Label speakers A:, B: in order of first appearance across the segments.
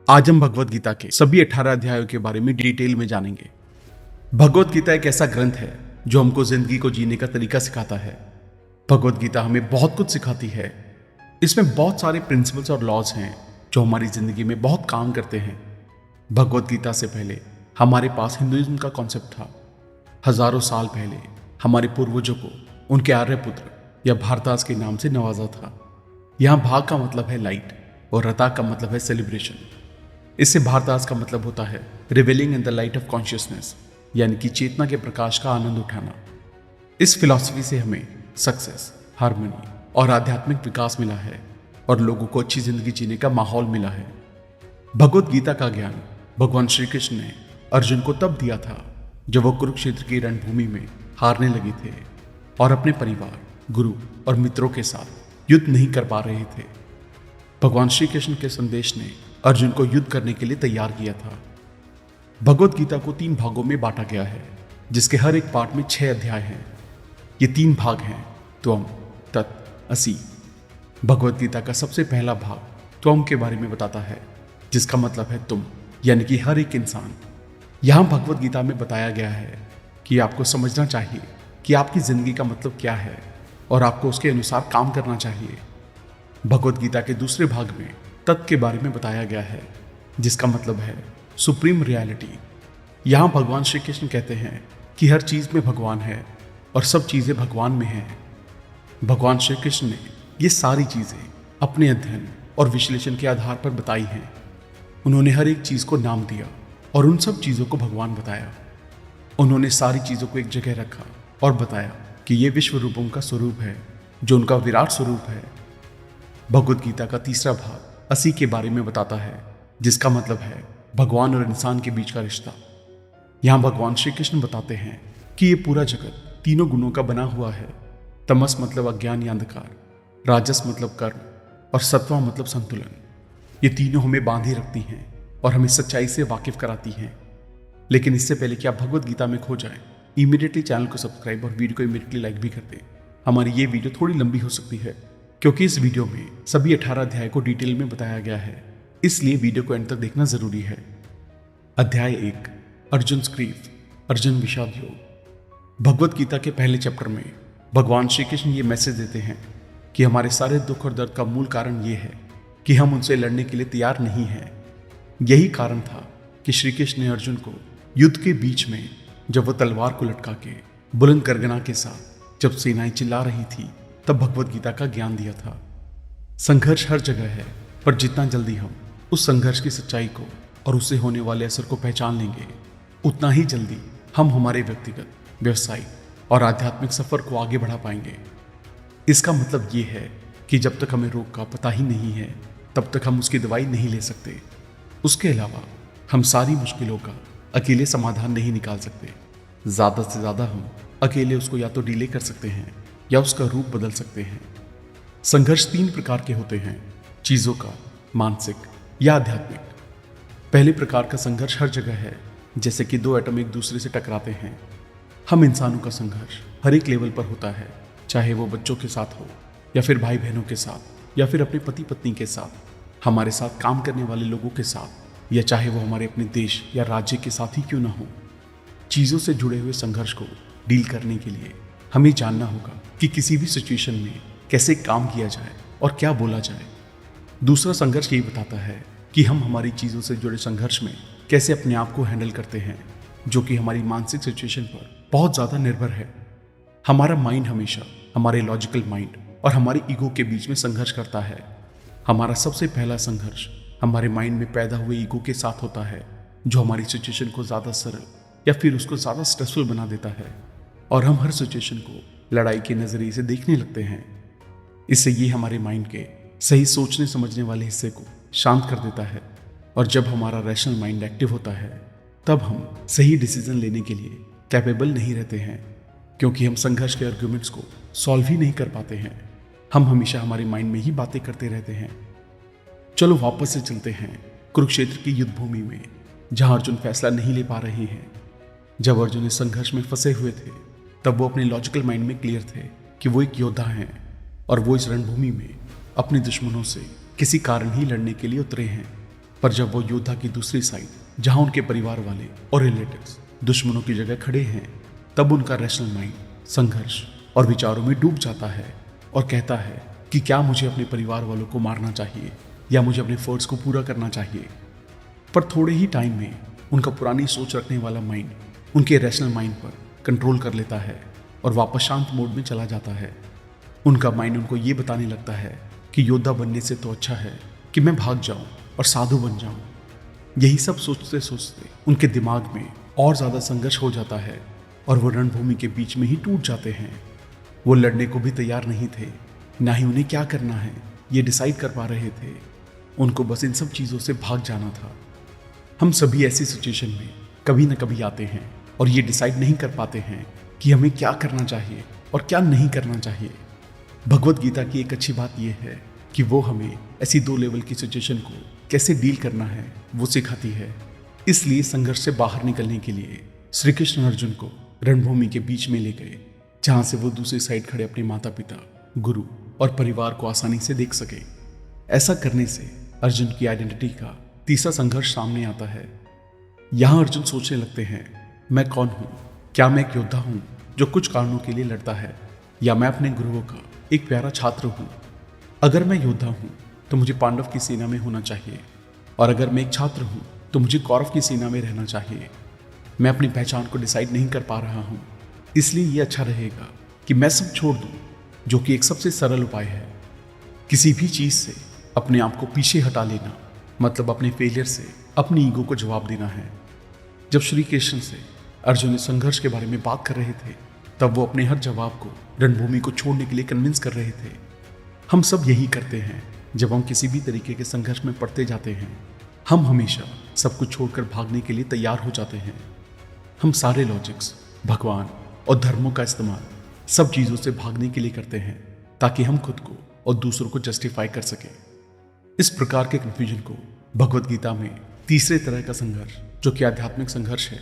A: आज हम भगवत गीता के सभी 18 अध्यायों के बारे में डिटेल में जानेंगे। भगवत गीता एक ऐसा ग्रंथ है जो हमको जिंदगी को जीने का तरीका सिखाता है। भगवत गीता हमें बहुत कुछ सिखाती है। इसमें बहुत सारे प्रिंसिपल्स और लॉज हैं जो हमारी जिंदगी में बहुत काम करते हैं। भगवत गीता से पहले हमारे पास हिंदुइज्म का कॉन्सेप्ट था। हजारों साल पहले हमारे पूर्वजों को उनके आर्यपुत्र या भारतास के नाम से नवाजा था। यहाँ भाग का मतलब है लाइट और रता का मतलब है सेलिब्रेशन। इससे भारतास का मतलब होता है revealing in the light of consciousness, यानी कि चेतना के प्रकाश का आनंद उठाना। इस फिलॉसफी से हमें सक्सेस, हार्मनी और आध्यात्मिक विकास मिला है और लोगों को अच्छी जिंदगी जीने का माहौल मिला है। भगवत गीता का ज्ञान भगवान श्री कृष्ण ने अर्जुन को तब दिया था जब वो कुरुक्षेत्र की रणभूमि में हारने लगे थे और अपने परिवार, गुरु और मित्रों के साथ युद्ध नहीं कर पा रहे थे। भगवान श्री कृष्ण के संदेश ने अर्जुन को युद्ध करने के लिए तैयार किया था। भगवत गीता को 3 भागों में बांटा गया है, जिसके हर एक पार्ट में 6 अध्याय हैं। ये 3 भाग हैं त्वम, तत्, असि। भगवत गीता का सबसे पहला भाग त्वम के बारे में बताता है, जिसका मतलब है तुम, यानी कि हर एक इंसान। यहां भगवत गीता में बताया गया है कि आपको समझना चाहिए कि आपकी जिंदगी का मतलब क्या है और आपको उसके अनुसार काम करना चाहिए। भगवत गीता के दूसरे भाग में तत्व के बारे में बताया गया है, जिसका मतलब है सुप्रीम रियलिटी। यहां भगवान श्री कृष्ण कहते हैं कि हर चीज में भगवान है और सब चीजें भगवान में हैं। भगवान श्री कृष्ण ने ये सारी चीजें अपने अध्ययन और विश्लेषण के आधार पर बताई हैं। उन्होंने हर एक चीज को नाम दिया और उन सब चीजों को भगवान बताया। उन्होंने सारी चीजों को एक जगह रखा और बताया कि ये विश्व रूपों का स्वरूप है, जो उनका विराट स्वरूप है। भगवत गीता का तीसरा भाग असि के बारे में बताता है, जिसका मतलब है भगवान और इंसान के बीच का रिश्ता। यहां भगवान श्री कृष्ण बताते हैं कि ये पूरा जगत 3 गुणों का बना हुआ है। तमस मतलब अज्ञान या अंधकार, राजस मतलब कर्म और सत्वा मतलब संतुलन। ये तीनों हमें बांधे रखती हैं और हमें सच्चाई से वाकिफ कराती हैं। लेकिन इससे पहले कि आप भगवत गीता में खो जाएं, इमीडिएटली चैनल को सब्सक्राइब और वीडियो को इमीडिएटली लाइक भी कर दें। हमारी ये वीडियो थोड़ी लंबी हो सकती है क्योंकि इस वीडियो में सभी 18 अध्याय को डिटेल में बताया गया है, इसलिए वीडियो को एंड तक देखना जरूरी है। अध्याय 1, अर्जुन ग्रीफ, अर्जुन विषाद योग। भगवत गीता के पहले चैप्टर में भगवान श्री कृष्ण ये मैसेज देते हैं कि हमारे सारे दुख और दर्द का मूल कारण ये है कि हम उनसे लड़ने के लिए तैयार नहीं हैं। यही कारण था कि श्री कृष्ण ने अर्जुन को युद्ध के बीच में, जब वो तलवार को लटका के बुलंद गर्जना के साथ जब सेनाएं चिल्ला रही थी, तब भगवत गीता का ज्ञान दिया था। संघर्ष हर जगह है, पर जितना जल्दी हम उस संघर्ष की सच्चाई को और उससे होने वाले असर को पहचान लेंगे, उतना ही जल्दी हम हमारे व्यक्तिगत, व्यवसायिक और आध्यात्मिक सफर को आगे बढ़ा पाएंगे। इसका मतलब ये है कि जब तक हमें रोग का पता ही नहीं है, तब तक हम उसकी दवाई नहीं ले सकते। उसके अलावा हम सारी मुश्किलों का अकेले समाधान नहीं निकाल सकते। ज्यादा से ज्यादा हम अकेले उसको या तो डिले कर सकते हैं या उसका रूप बदल सकते हैं। संघर्ष 3 प्रकार के होते हैं, चीजों का, मानसिक या आध्यात्मिक। पहले प्रकार का संघर्ष हर जगह है, जैसे कि 2 एटम एक दूसरे से टकराते हैं। हम इंसानों का संघर्ष हर एक लेवल पर होता है, चाहे वो बच्चों के साथ हो या फिर भाई बहनों के साथ या फिर अपने पति पत्नी के साथ, हमारे साथ काम करने वाले लोगों के साथ, या चाहे वो हमारे अपने देश या राज्य के साथ ही क्यों ना हो। चीजों से जुड़े हुए संघर्ष को डील करने के लिए हमें जानना होगा कि किसी भी सिचुएशन में कैसे काम किया जाए और क्या बोला जाए। दूसरा संघर्ष यही बताता है कि हम हमारी चीज़ों से जुड़े संघर्ष में कैसे अपने आप को हैंडल करते हैं, जो कि हमारी मानसिक सिचुएशन पर बहुत ज़्यादा निर्भर है। हमारा माइंड हमेशा हमारे लॉजिकल माइंड और हमारे ईगो के बीच में संघर्ष करता है। हमारा सबसे पहला संघर्ष हमारे माइंड में पैदा हुए ईगो के साथ होता है, जो हमारी सिचुएशन को ज़्यादा सरल या फिर उसको ज़्यादा स्ट्रेसफुल बना देता है और हम हर सिचुएशन को लड़ाई के नजरिए से देखने लगते हैं। इससे ये हमारे माइंड के सही सोचने समझने वाले हिस्से को शांत कर देता है और जब हमारा रैशनल माइंड एक्टिव होता है, तब हम सही डिसीजन लेने के लिए कैपेबल नहीं रहते हैं, क्योंकि हम संघर्ष के आर्ग्यूमेंट्स को सॉल्व ही नहीं कर पाते हैं। हम हमेशा हमारे माइंड में ही बातें करते रहते हैं। चलो वापस से चलते हैं कुरुक्षेत्र की युद्ध भूमि में, जहां अर्जुन फैसला नहीं ले पा रहे हैं। जब अर्जुन इस संघर्ष में फंसे हुए थे, तब वो अपने लॉजिकल माइंड में क्लियर थे कि वो एक योद्धा हैं और वो इस रणभूमि में अपने दुश्मनों से किसी कारण ही लड़ने के लिए उतरे हैं। पर जब वो योद्धा की दूसरी साइड, जहां उनके परिवार वाले और रिलेटिव्स दुश्मनों की जगह खड़े हैं, तब उनका रैशनल माइंड संघर्ष और विचारों में डूब जाता है और कहता है कि क्या मुझे अपने परिवार वालों को मारना चाहिए या मुझे अपने फर्ज को पूरा करना चाहिए। पर थोड़े ही टाइम में उनका पुरानी सोच रखने वाला माइंड उनके रैशनल माइंड पर कंट्रोल कर लेता है और वापस शांत मोड में चला जाता है। उनका माइंड उनको ये बताने लगता है कि योद्धा बनने से तो अच्छा है कि मैं भाग जाऊं और साधु बन जाऊं। यही सब सोचते सोचते उनके दिमाग में और ज़्यादा संघर्ष हो जाता है और वो रणभूमि के बीच में ही टूट जाते हैं। वो लड़ने को भी तैयार नहीं थे, ना ही उन्हें क्या करना है ये डिसाइड कर पा रहे थे। उनको बस इन सब चीज़ों से भाग जाना था। हम सभी ऐसी सिचुएशन में कभी ना कभी आते हैं और ये डिसाइड नहीं कर पाते हैं कि हमें क्या करना चाहिए और क्या नहीं करना चाहिए। भगवत गीता की एक अच्छी बात यह है कि वो हमें ऐसी 2 लेवल की सिचुएशन को कैसे डील करना है वो सिखाती है। इसलिए संघर्ष से बाहर निकलने के लिए श्री कृष्ण अर्जुन को रणभूमि के बीच में ले गए, जहां से वो दूसरी साइड खड़े अपने माता पिता, गुरु और परिवार को आसानी से देख सके। ऐसा करने से अर्जुन की आइडेंटिटी का तीसरा संघर्ष सामने आता है। यहां अर्जुन सोचने लगते हैं, मैं कौन हूं? क्या मैं एक योद्धा हूं जो कुछ कारणों के लिए लड़ता है, या मैं अपने गुरुओं का एक प्यारा छात्र हूं? अगर मैं योद्धा हूं तो मुझे पांडव की सेना में होना चाहिए, और अगर मैं एक छात्र हूं तो मुझे कौरव की सेना में रहना चाहिए। मैं अपनी पहचान को डिसाइड नहीं कर पा रहा हूं, इसलिए ये अच्छा रहेगा कि मैं सब छोड़ दूं, जो कि एक सबसे सरल उपाय है। किसी भी चीज से अपने आप को पीछे हटा लेना मतलब अपने फेलियर से अपनी ईगो को जवाब देना है। जब श्री कृष्ण से अर्जुन इस संघर्ष के बारे में बात कर रहे थे, तब वो अपने हर जवाब को रणभूमि को छोड़ने के लिए कन्विंस कर रहे थे। हम सब यही करते हैं। जब हम किसी भी तरीके के संघर्ष में पड़ते जाते हैं, हम हमेशा सब कुछ छोड़कर भागने के लिए तैयार हो जाते हैं। हम सारे लॉजिक्स, भगवान और धर्मों का इस्तेमाल सब चीज़ों से भागने के लिए करते हैं, ताकि हम खुद को और दूसरों को जस्टिफाई कर सकें। इस प्रकार के कन्फ्यूजन को भगवत गीता में तीसरे तरह का संघर्ष, जो कि आध्यात्मिक संघर्ष है,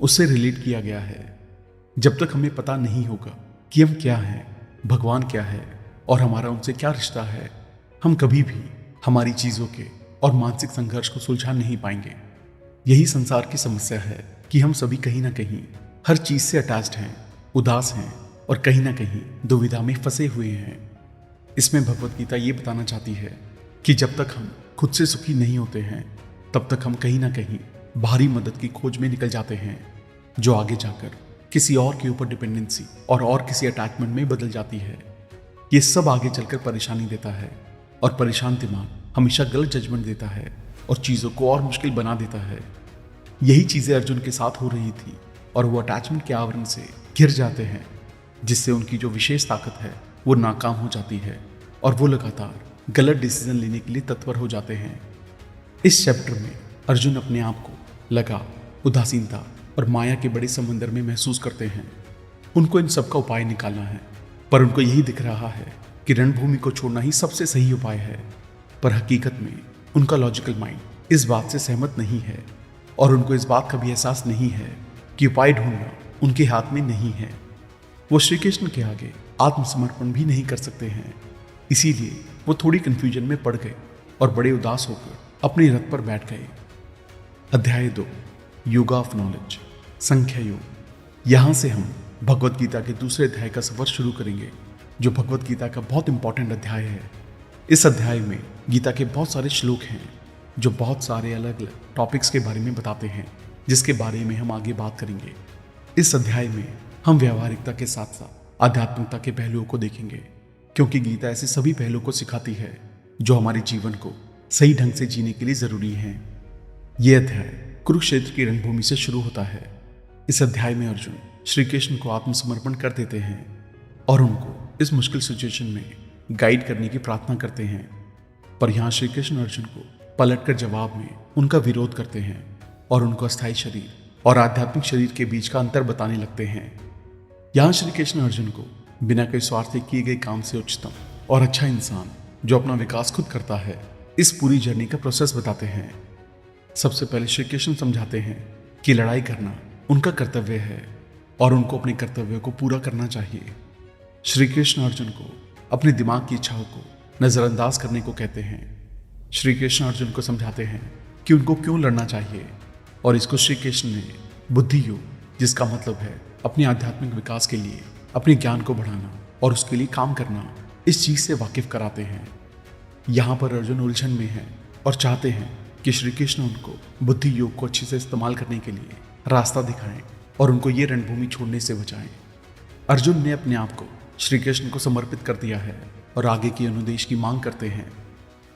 A: उससे रिलेट किया गया है। जब तक हमें पता नहीं होगा कि हम क्या हैं, भगवान क्या है और हमारा उनसे क्या रिश्ता है, हम कभी भी हमारी चीज़ों के और मानसिक संघर्ष को सुलझा नहीं पाएंगे। यही संसार की समस्या है कि हम सभी कहीं ना कहीं हर चीज़ से अटैच्ड हैं, उदास हैं और कहीं ना कहीं दुविधा में फंसे हुए हैं। इसमें भगवत गीता ये बताना चाहती है कि जब तक हम खुद से सुखी नहीं होते हैं, तब तक हम कहीं ना कहीं बाहरी मदद की खोज में निकल जाते हैं, जो आगे जाकर किसी और के ऊपर डिपेंडेंसी और किसी अटैचमेंट में बदल जाती है। ये सब आगे चलकर परेशानी देता है, और परेशान दिमाग हमेशा गलत जजमेंट देता है और चीज़ों को और मुश्किल बना देता है। यही चीज़ें अर्जुन के साथ हो रही थी, और वो अटैचमेंट के आवरण से घिर जाते हैं, जिससे उनकी जो विशेष ताकत है वो नाकाम हो जाती है और वो लगातार गलत डिसीजन लेने के लिए तत्पर हो जाते हैं। इस चैप्टर में अर्जुन अपने आप को लगाव, उदासीनता और माया के बड़े समंदर में महसूस करते हैं। उनको इन सब का उपाय निकालना है, पर उनको यही दिख रहा है कि रणभूमि को छोड़ना ही सबसे सही उपाय है। पर हकीकत में उनका लॉजिकल माइंड इस बात से सहमत नहीं है, और उनको इस बात का भी एहसास नहीं है कि उपाय ढूंढना उनके हाथ में नहीं है। वो श्री कृष्ण के आगे आत्मसमर्पण भी नहीं कर सकते हैं। इसीलिए वो थोड़ी कंफ्यूजन में पड़ गए और बड़े उदास होकर अपने रथ पर बैठ गए। अध्याय 2, योगा ऑफ नॉलेज, संख्या योग। यहाँ से हम भगवत गीता के दूसरे अध्याय का सफर शुरू करेंगे, जो भगवत गीता का बहुत इंपॉर्टेंट अध्याय है। इस अध्याय में गीता के बहुत सारे श्लोक हैं जो बहुत सारे अलग अलग टॉपिक्स के बारे में बताते हैं, जिसके बारे में हम आगे बात करेंगे। इस अध्याय में हम व्यावहारिकता के साथ साथ आध्यात्मिकता के पहलुओं को देखेंगे, क्योंकि गीता ऐसे सभी पहलुओं को सिखाती है जो हमारे जीवन को सही ढंग से जीने के लिए जरूरी हैं। यह अध्याय कुरुक्षेत्र की रणभूमि से शुरू होता है। इस अध्याय में अर्जुन श्री कृष्ण को आत्मसमर्पण कर देते हैं और उनको इस मुश्किल सिचुएशन में गाइड करने की प्रार्थना करते हैं। पर यहाँ श्री कृष्ण अर्जुन को पलटकर जवाब में उनका विरोध करते हैं और उनको अस्थायी शरीर और आध्यात्मिक शरीर के बीच का अंतर बताने लगते हैं। यहाँ श्री कृष्ण अर्जुन को बिना कोई स्वार्थ से किए गए काम से उच्चतम और अच्छा इंसान जो अपना विकास खुद करता है, इस पूरी जर्नी का प्रोसेस बताते हैं। सबसे पहले श्री कृष्ण समझाते हैं कि लड़ाई करना उनका कर्तव्य है और उनको अपने कर्तव्यों को पूरा करना चाहिए। श्री कृष्ण अर्जुन को अपने दिमाग की इच्छाओं को नज़रअंदाज करने को कहते हैं। श्री कृष्ण अर्जुन को समझाते हैं कि उनको क्यों लड़ना चाहिए। और इसको श्री कृष्ण ने बुद्धि योग, जिसका मतलब है अपने आध्यात्मिक विकास के लिए अपने ज्ञान को बढ़ाना और उसके लिए काम करना, इस चीज से वाकिफ कराते हैं। यहाँ पर अर्जुन उलझन में है और चाहते हैं कि श्री कृष्ण उनको बुद्धि योग को अच्छे से इस्तेमाल करने के लिए रास्ता दिखाएं और उनको ये रणभूमि छोड़ने से बचाएं। अर्जुन ने अपने आप को श्री कृष्ण को समर्पित कर दिया है और आगे की अनुदेश की मांग करते हैं।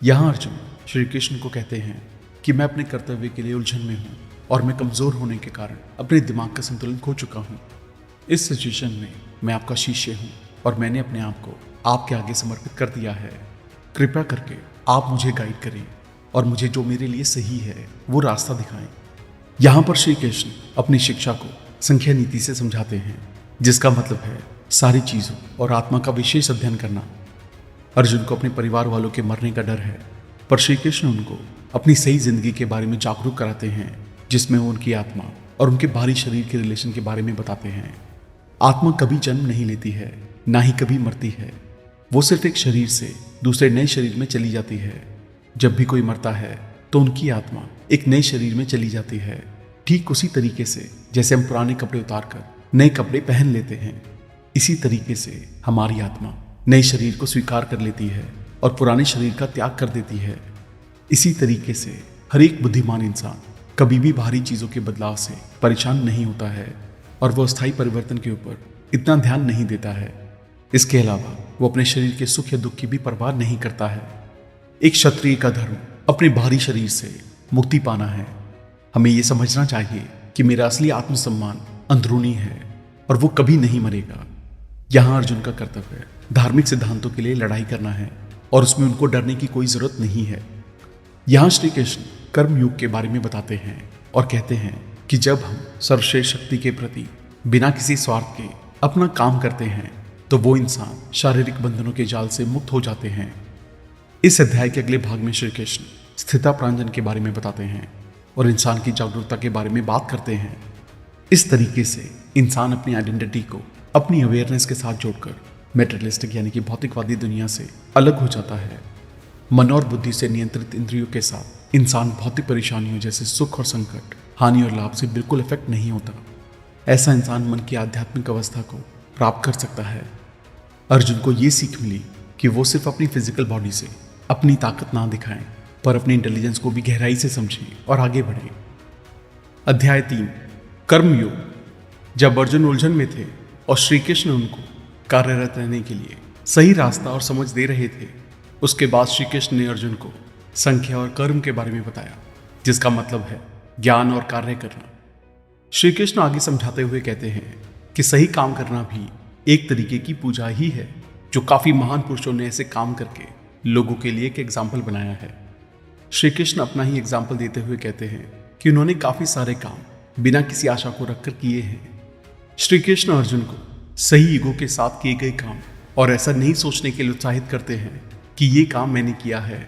A: यहाँ अर्जुन श्री कृष्ण को कहते हैं कि मैं अपने कर्तव्य के लिए उलझन में हूँ और मैं कमजोर होने के कारण अपने दिमाग का संतुलन खो चुका हूँ। इस सिचुएशन में मैं आपका शिष्य हूँ और मैंने अपने आप को आपके आगे समर्पित कर दिया है। कृपया करके आप मुझे गाइड करें और मुझे जो मेरे लिए सही है वो रास्ता दिखाएं। यहाँ पर श्री कृष्ण अपनी शिक्षा को संख्या नीति से समझाते हैं, जिसका मतलब है सारी चीजों और आत्मा का विशेष अध्ययन करना। अर्जुन को अपने परिवार वालों के मरने का डर है, पर श्री कृष्ण उनको अपनी सही जिंदगी के बारे में जागरूक कराते हैं, जिसमें वो उनकी आत्मा और उनके बाहरी शरीर के रिलेशन के बारे में बताते हैं। आत्मा कभी जन्म नहीं लेती है, ना ही कभी मरती है। वो सिर्फ एक शरीर से दूसरे नए शरीर में चली जाती है। जब भी कोई मरता है तो उनकी आत्मा एक नए शरीर में चली जाती है, ठीक उसी तरीके से जैसे हम पुराने कपड़े उतारकर नए कपड़े पहन लेते हैं। इसी तरीके से हमारी आत्मा नए शरीर को स्वीकार कर लेती है और पुराने शरीर का त्याग कर देती है। इसी तरीके से हर एक बुद्धिमान इंसान कभी भी बाहरी चीजों के बदलाव से परेशान नहीं होता है और वो अस्थायी परिवर्तन के ऊपर इतना ध्यान नहीं देता है। इसके अलावा वो अपने शरीर के सुख या दुख की भी परवाह नहीं करता है। एक क्षत्रिय का धर्म अपने बाहरी शरीर से मुक्ति पाना है। हमें ये समझना चाहिए कि मेरा असली आत्मसम्मान अंदरूनी है और वो कभी नहीं मरेगा। यहाँ अर्जुन का कर्तव्य धार्मिक सिद्धांतों के लिए लड़ाई करना है और उसमें उनको डरने की कोई जरूरत नहीं है। यहाँ श्री कृष्ण कर्म योग के बारे में बताते हैं और कहते हैं कि जब हम सर्वश्रेष्ठ शक्ति के प्रति बिना किसी स्वार्थ के अपना काम करते हैं तो वो इंसान शारीरिक बंधनों के जाल से मुक्त हो जाते हैं। इस अध्याय के अगले भाग में श्री कृष्ण स्थिता प्रांजन के बारे में बताते हैं और इंसान की जागरूकता के बारे में बात करते हैं। इस तरीके से इंसान अपनी आइडेंटिटी को अपनी अवेयरनेस के साथ जोड़कर मेटेरियलिस्टिक यानी कि भौतिकवादी दुनिया से अलग हो जाता है। मन और बुद्धि से नियंत्रित इंद्रियों के साथ इंसान भौतिक परेशानियों जैसे सुख और संकट, हानि और लाभ से बिल्कुल इफेक्ट नहीं होता। ऐसा इंसान मन की आध्यात्मिक अवस्था को प्राप्त कर सकता है। अर्जुन को ये सीख मिली कि वो सिर्फ अपनी फिजिकल बॉडी से अपनी ताकत ना दिखाएं, पर अपनी इंटेलिजेंस को भी गहराई से समझें और आगे बढ़ें। अध्याय 3 कर्मयोग। जब अर्जुन उलझन में थे और श्री कृष्ण उनको कार्यरत रहने के लिए सही रास्ता और समझ दे रहे थे, उसके बाद श्री कृष्ण ने अर्जुन को संख्या और कर्म के बारे में बताया, जिसका मतलब है ज्ञान और कार्य करना। श्री कृष्ण आगे समझाते हुए कहते हैं कि सही काम करना भी एक तरीके की पूजा ही है, जो काफी महान पुरुषों ने ऐसे काम करके लोगों के लिए एक एग्जाम्पल बनाया है। श्री कृष्ण अपना ही एग्जाम्पल देते हुए कहते हैं कि उन्होंने काफी सारे काम बिना किसी आशा को रखकर किए हैं। श्री कृष्ण अर्जुन को सही ईगो के साथ किए गए काम और ऐसा नहीं सोचने के लिए उत्साहित करते हैं कि ये काम मैंने किया है।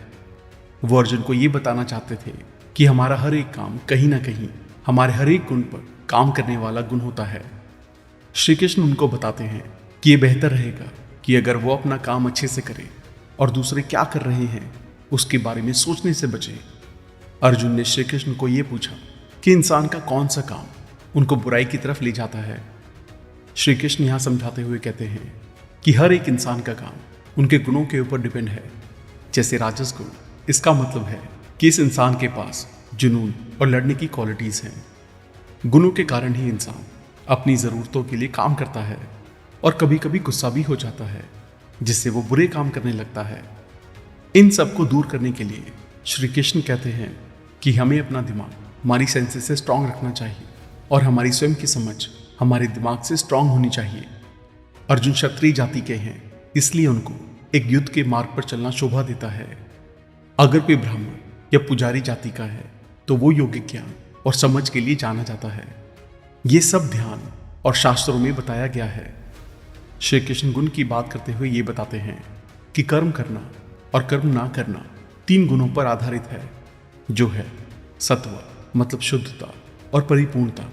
A: वो अर्जुन को ये बताना चाहते थे कि हमारा हर एक काम कहीं ना कहीं हमारे हर एक गुण पर काम करने वाला गुण होता है। श्री कृष्ण उनको बताते हैं कि ये बेहतर रहेगा कि अगर वो अपना काम अच्छे से करें और दूसरे क्या कर रहे हैं उसके बारे में सोचने से बचे। अर्जुन ने श्री कृष्ण को ये पूछा कि इंसान का कौन सा काम उनको बुराई की तरफ ले जाता है। श्री कृष्ण यहाँ समझाते हुए कहते हैं कि हर एक इंसान का काम उनके गुणों के ऊपर डिपेंड है। जैसे राजस गुण, इसका मतलब है कि इस इंसान के पास जुनून और लड़ने की क्वालिटीज हैं। गुणों के कारण ही इंसान अपनी ज़रूरतों के लिए काम करता है और कभी कभी गुस्सा भी हो जाता है, जिससे वो बुरे काम करने लगता है। इन सब को दूर करने के लिए श्री कृष्ण कहते हैं कि हमें अपना दिमाग हमारी सेंसेस से स्ट्रांग रखना चाहिए और हमारी स्वयं की समझ हमारे दिमाग से स्ट्रांग होनी चाहिए। अर्जुन क्षत्रिय जाति के हैं, इसलिए उनको एक युद्ध के मार्ग पर चलना शोभा देता है। अगर कोई ब्राह्मण या पुजारी जाति का है तो वो योगिक ज्ञान और समझ के लिए जाना जाता है। ये सब ध्यान और शास्त्रों में बताया गया है। श्री कृष्ण गुण की बात करते हुए ये बताते हैं कि कर्म करना और कर्म ना करना 3 गुणों पर आधारित है, जो है सत्व मतलब शुद्धता और परिपूर्णता,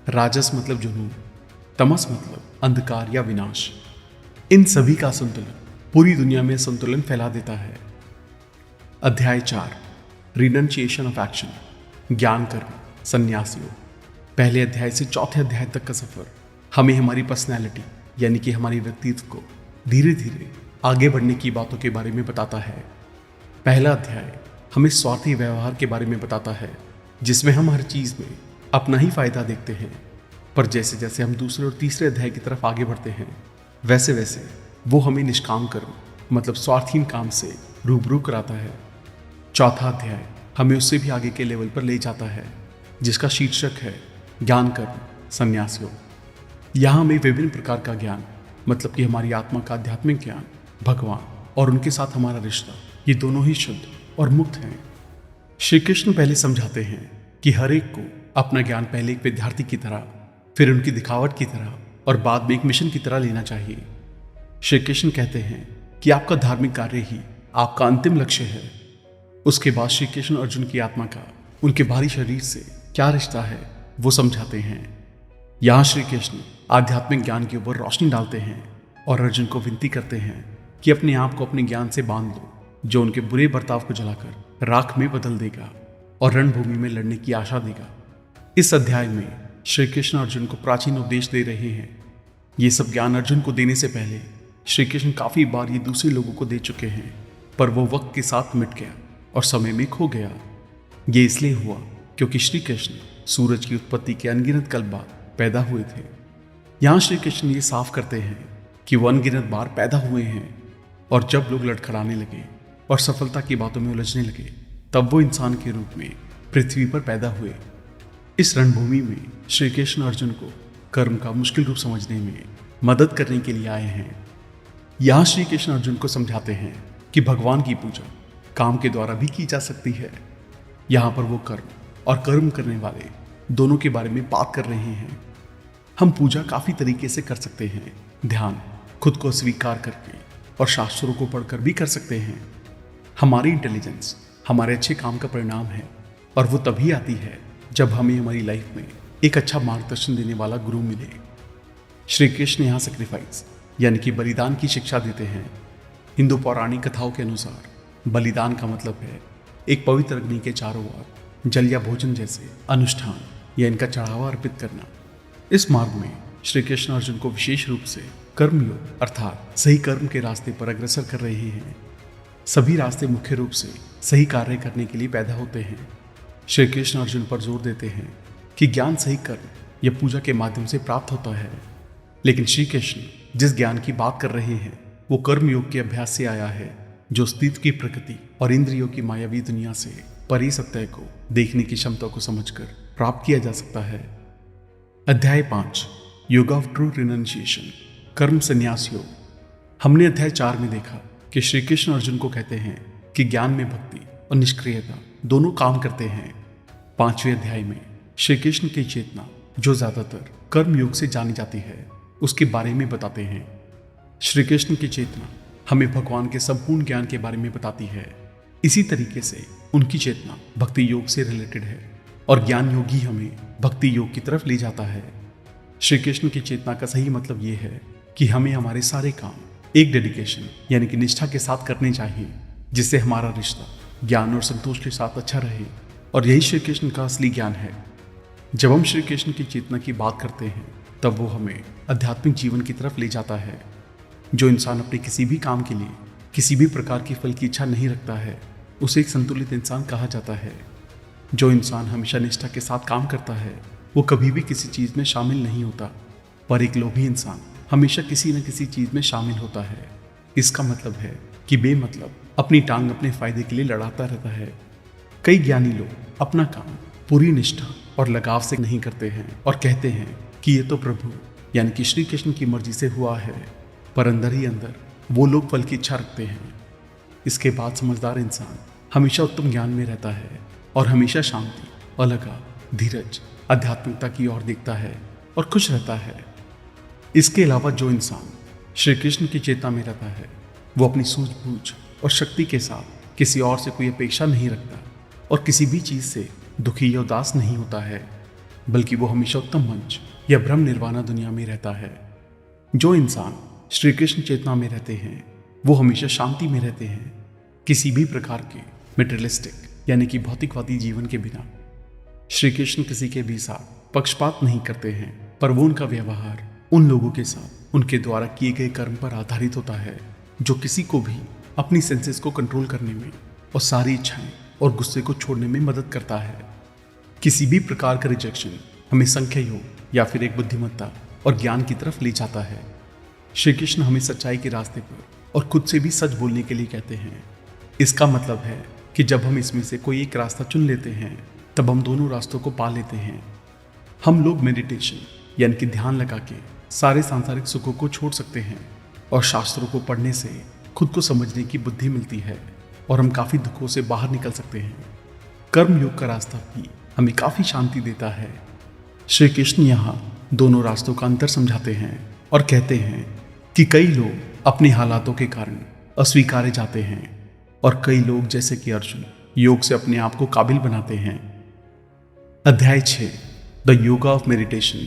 A: राजस मतलब जुनून, तमस मतलब अंधकार या विनाश। इन सभी का संतुलन पूरी दुनिया में संतुलन फैला देता है। अध्याय 4 रिनंसिएशन ऑफ एक्शन ज्ञान कर्म संन्यास योग। पहले अध्याय से चौथे अध्याय तक का सफर हमें हमारी पर्सनैलिटी यानी कि हमारी व्यक्तित्व को धीरे धीरे आगे बढ़ने की बातों के बारे में बताता है। पहला अध्याय हमें स्वार्थी व्यवहार के बारे में बताता है, जिसमें हम हर चीज में अपना ही फायदा देखते हैं। पर जैसे जैसे हम दूसरे और तीसरे अध्याय की तरफ आगे बढ़ते हैं, वैसे वैसे वो हमें निष्काम कर्म मतलब स्वार्थहीन काम से रूबरू कराता है। चौथा अध्याय हमें उससे भी आगे के लेवल पर ले जाता है, जिसका शीर्षक है ज्ञान कर्म संन्यास योग। यहाँ हमें विभिन्न प्रकार का ज्ञान मतलब कि हमारी आत्मा का आध्यात्मिक ज्ञान, भगवान और उनके साथ हमारा रिश्ता, ये दोनों ही शुद्ध और मुक्त हैं। श्री कृष्ण पहले समझाते हैं कि हर एक को अपना ज्ञान पहले एक विद्यार्थी की तरह, फिर उनकी दिखावट की तरह और बाद में एक मिशन की तरह लेना चाहिए। श्री कृष्ण कहते हैं कि आपका धार्मिक कार्य ही आपका अंतिम लक्ष्य है। उसके बाद श्री कृष्ण अर्जुन की आत्मा का उनके भारी शरीर से क्या रिश्ता है वो समझाते हैं। यहाँ श्री कृष्ण आध्यात्मिक ज्ञान के ऊपर रोशनी डालते हैं और अर्जुन को विनती करते हैं कि अपने आप को अपने ज्ञान से बांध लो, जो उनके बुरे बर्ताव को जलाकर राख में बदल देगा और रणभूमि में लड़ने की आशा देगा। इस अध्याय में श्री कृष्ण अर्जुन को प्राचीन उपदेश दे रहे हैं। ये सब ज्ञान अर्जुन को देने से पहले श्री कृष्ण काफी बार ये दूसरे लोगों को दे चुके हैं, पर वो वक्त के साथ मिट गया और समय में खो गया। ये इसलिए हुआ क्योंकि श्री कृष्ण सूरज की उत्पत्ति के अनगिनत कल्प बाद पैदा हुए थे। यहाँ श्री कृष्ण ये साफ करते हैं कि वो अनगिनत बार पैदा हुए हैं, और जब लोग लड़खड़ाने लगे और सफलता की बातों में उलझने लगे, तब वो इंसान के रूप में पृथ्वी पर पैदा हुए। इस रणभूमि में श्री कृष्ण अर्जुन को कर्म का मुश्किल रूप समझने में मदद करने के लिए आए हैं। यहाँ श्री कृष्ण अर्जुन को समझाते हैं कि भगवान की पूजा काम के द्वारा भी की जा सकती है। यहाँ पर वो कर्म और कर्म करने वाले दोनों के बारे में बात कर रहे हैं। हम पूजा काफी तरीके से कर सकते हैं, ध्यान, खुद को स्वीकार करके और शास्त्रों को पढ़कर भी कर सकते हैं। हमारी इंटेलिजेंस हमारे अच्छे काम का परिणाम है, और वो तभी आती है जब हमें हमारी लाइफ में एक अच्छा मार्गदर्शन देने वाला गुरु मिले। श्री कृष्ण यहाँ सेक्रीफाइस यानी कि बलिदान की शिक्षा देते हैं। हिंदू पौराणिक कथाओं के अनुसार बलिदान का मतलब है एक पवित्र अग्नि के चारों ओर जल या भोजन जैसे अनुष्ठान या इनका चढ़ावा अर्पित करना। इस मार्ग में श्री कृष्ण अर्जुन को विशेष रूप से कर्मयोग अर्थात सही कर्म के रास्ते पर अग्रसर कर रहे हैं। सभी रास्ते मुख्य रूप से सही कार्य करने के लिए पैदा होते हैं। श्री कृष्ण अर्जुन पर जोर देते हैं कि ज्ञान सही कर्म या पूजा के माध्यम से प्राप्त होता है, लेकिन श्री कृष्ण जिस ज्ञान की बात कर रहे हैं वो कर्म योग के अभ्यास से आया है, जो अस्तित्व की प्रकृति और इंद्रियों की मायावी दुनिया से परे सत्य को देखने की क्षमता को समझकर प्राप्त किया जा सकता है। अध्याय 5 योग ऑफ ट्रू रिनंसिएशन कर्म संन्यास योग। हमने अध्याय 4 में देखा कि श्री कृष्ण अर्जुन को कहते हैं कि ज्ञान में भक्ति और निष्क्रियता दोनों काम करते हैं। 5वें अध्याय में श्री कृष्ण की चेतना, जो ज्यादातर कर्म योग से जानी जाती है, उसके बारे में बताते हैं। श्री कृष्ण की चेतना हमें भगवान के संपूर्ण ज्ञान के बारे में बताती है। इसी तरीके से उनकी चेतना भक्ति योग से रिलेटेड है, और ज्ञान योग ही हमें भक्ति योग की तरफ ले जाता है। श्री कृष्ण की चेतना का सही मतलब ये है कि हमें हमारे सारे काम एक डेडिकेशन यानी कि निष्ठा के साथ करने चाहिए, जिससे हमारा रिश्ता ज्ञान और संतोष के साथ अच्छा रहे, और यही श्री कृष्ण का असली ज्ञान है। जब हम श्री कृष्ण की चेतना की बात करते हैं, तब वो हमें आध्यात्मिक जीवन की तरफ ले जाता है। जो इंसान अपने किसी भी काम के लिए किसी भी प्रकार की फल की इच्छा नहीं रखता है, उसे एक संतुलित इंसान कहा जाता है। जो इंसान हमेशा निष्ठा के साथ काम करता है, वो कभी भी किसी चीज़ में शामिल नहीं होता, पर एक लोभी इंसान हमेशा किसी न किसी चीज़ में शामिल होता है। इसका मतलब है कि बेमतलब अपनी टांग अपने फायदे के लिए लड़ाता रहता है। कई ज्ञानी लोग अपना काम पूरी निष्ठा और लगाव से नहीं करते हैं और कहते हैं कि ये तो प्रभु यानी कि श्री कृष्ण की मर्जी से हुआ है, पर अंदर ही अंदर वो लोग फल की इच्छा रखते हैं। इसके बाद समझदार इंसान हमेशा उत्तम ज्ञान में रहता है और हमेशा शांति, अलगाव, धीरज, आध्यात्मिकता की ओर देखता है और खुश रहता है। इसके अलावा जो इंसान श्री कृष्ण की चेतना में रहता है, वो अपनी सूझबूझ और शक्ति के साथ किसी और से कोई अपेक्षा नहीं रखता और किसी भी चीज़ से दुखी या उदास नहीं होता है, बल्कि वो हमेशा उत्तम मंच या ब्रह्म निर्वाणा दुनिया में रहता है। जो इंसान श्री कृष्ण चेतना में रहते हैं, वो हमेशा शांति में रहते हैं, किसी भी प्रकार के मेटेरियलिस्टिक यानी कि भौतिकवादी जीवन के बिना। श्री कृष्ण किसी के भी साथ पक्षपात नहीं करते हैं, पर वो उनका व्यवहार उन लोगों के साथ उनके द्वारा किए गए कर्म पर आधारित होता है जो किसी को भी अपनी सेंसेस को कंट्रोल करने में और सारी इच्छाएं और गुस्से को छोड़ने में मदद करता है। किसी भी प्रकार का रिजेक्शन हमें संख्या योग या फिर एक बुद्धिमत्ता और ज्ञान की तरफ ले जाता है। श्री कृष्ण हमें सच्चाई के रास्ते पर और खुद से भी सच बोलने के लिए कहते हैं। इसका मतलब है कि जब हम इसमें से कोई एक रास्ता चुन लेते हैं तब हम दोनों रास्तों को पा लेते हैं। हम लोग मेडिटेशन यानी कि ध्यान लगा के सारे सांसारिक सुखों को छोड़ सकते हैं और शास्त्रों को पढ़ने से खुद को समझने की बुद्धि मिलती है और हम काफ़ी दुखों से बाहर निकल सकते हैं। कर्म योग का रास्ता भी हमें काफ़ी शांति देता है। श्री कृष्ण यहाँ दोनों रास्तों का अंतर समझाते हैं और कहते हैं कि कई लोग अपने हालातों के कारण अस्वीकारे जाते हैं और कई लोग जैसे कि अर्जुन योग से अपने आप को काबिल बनाते हैं। अध्याय 6 द योगा ऑफ मेडिटेशन,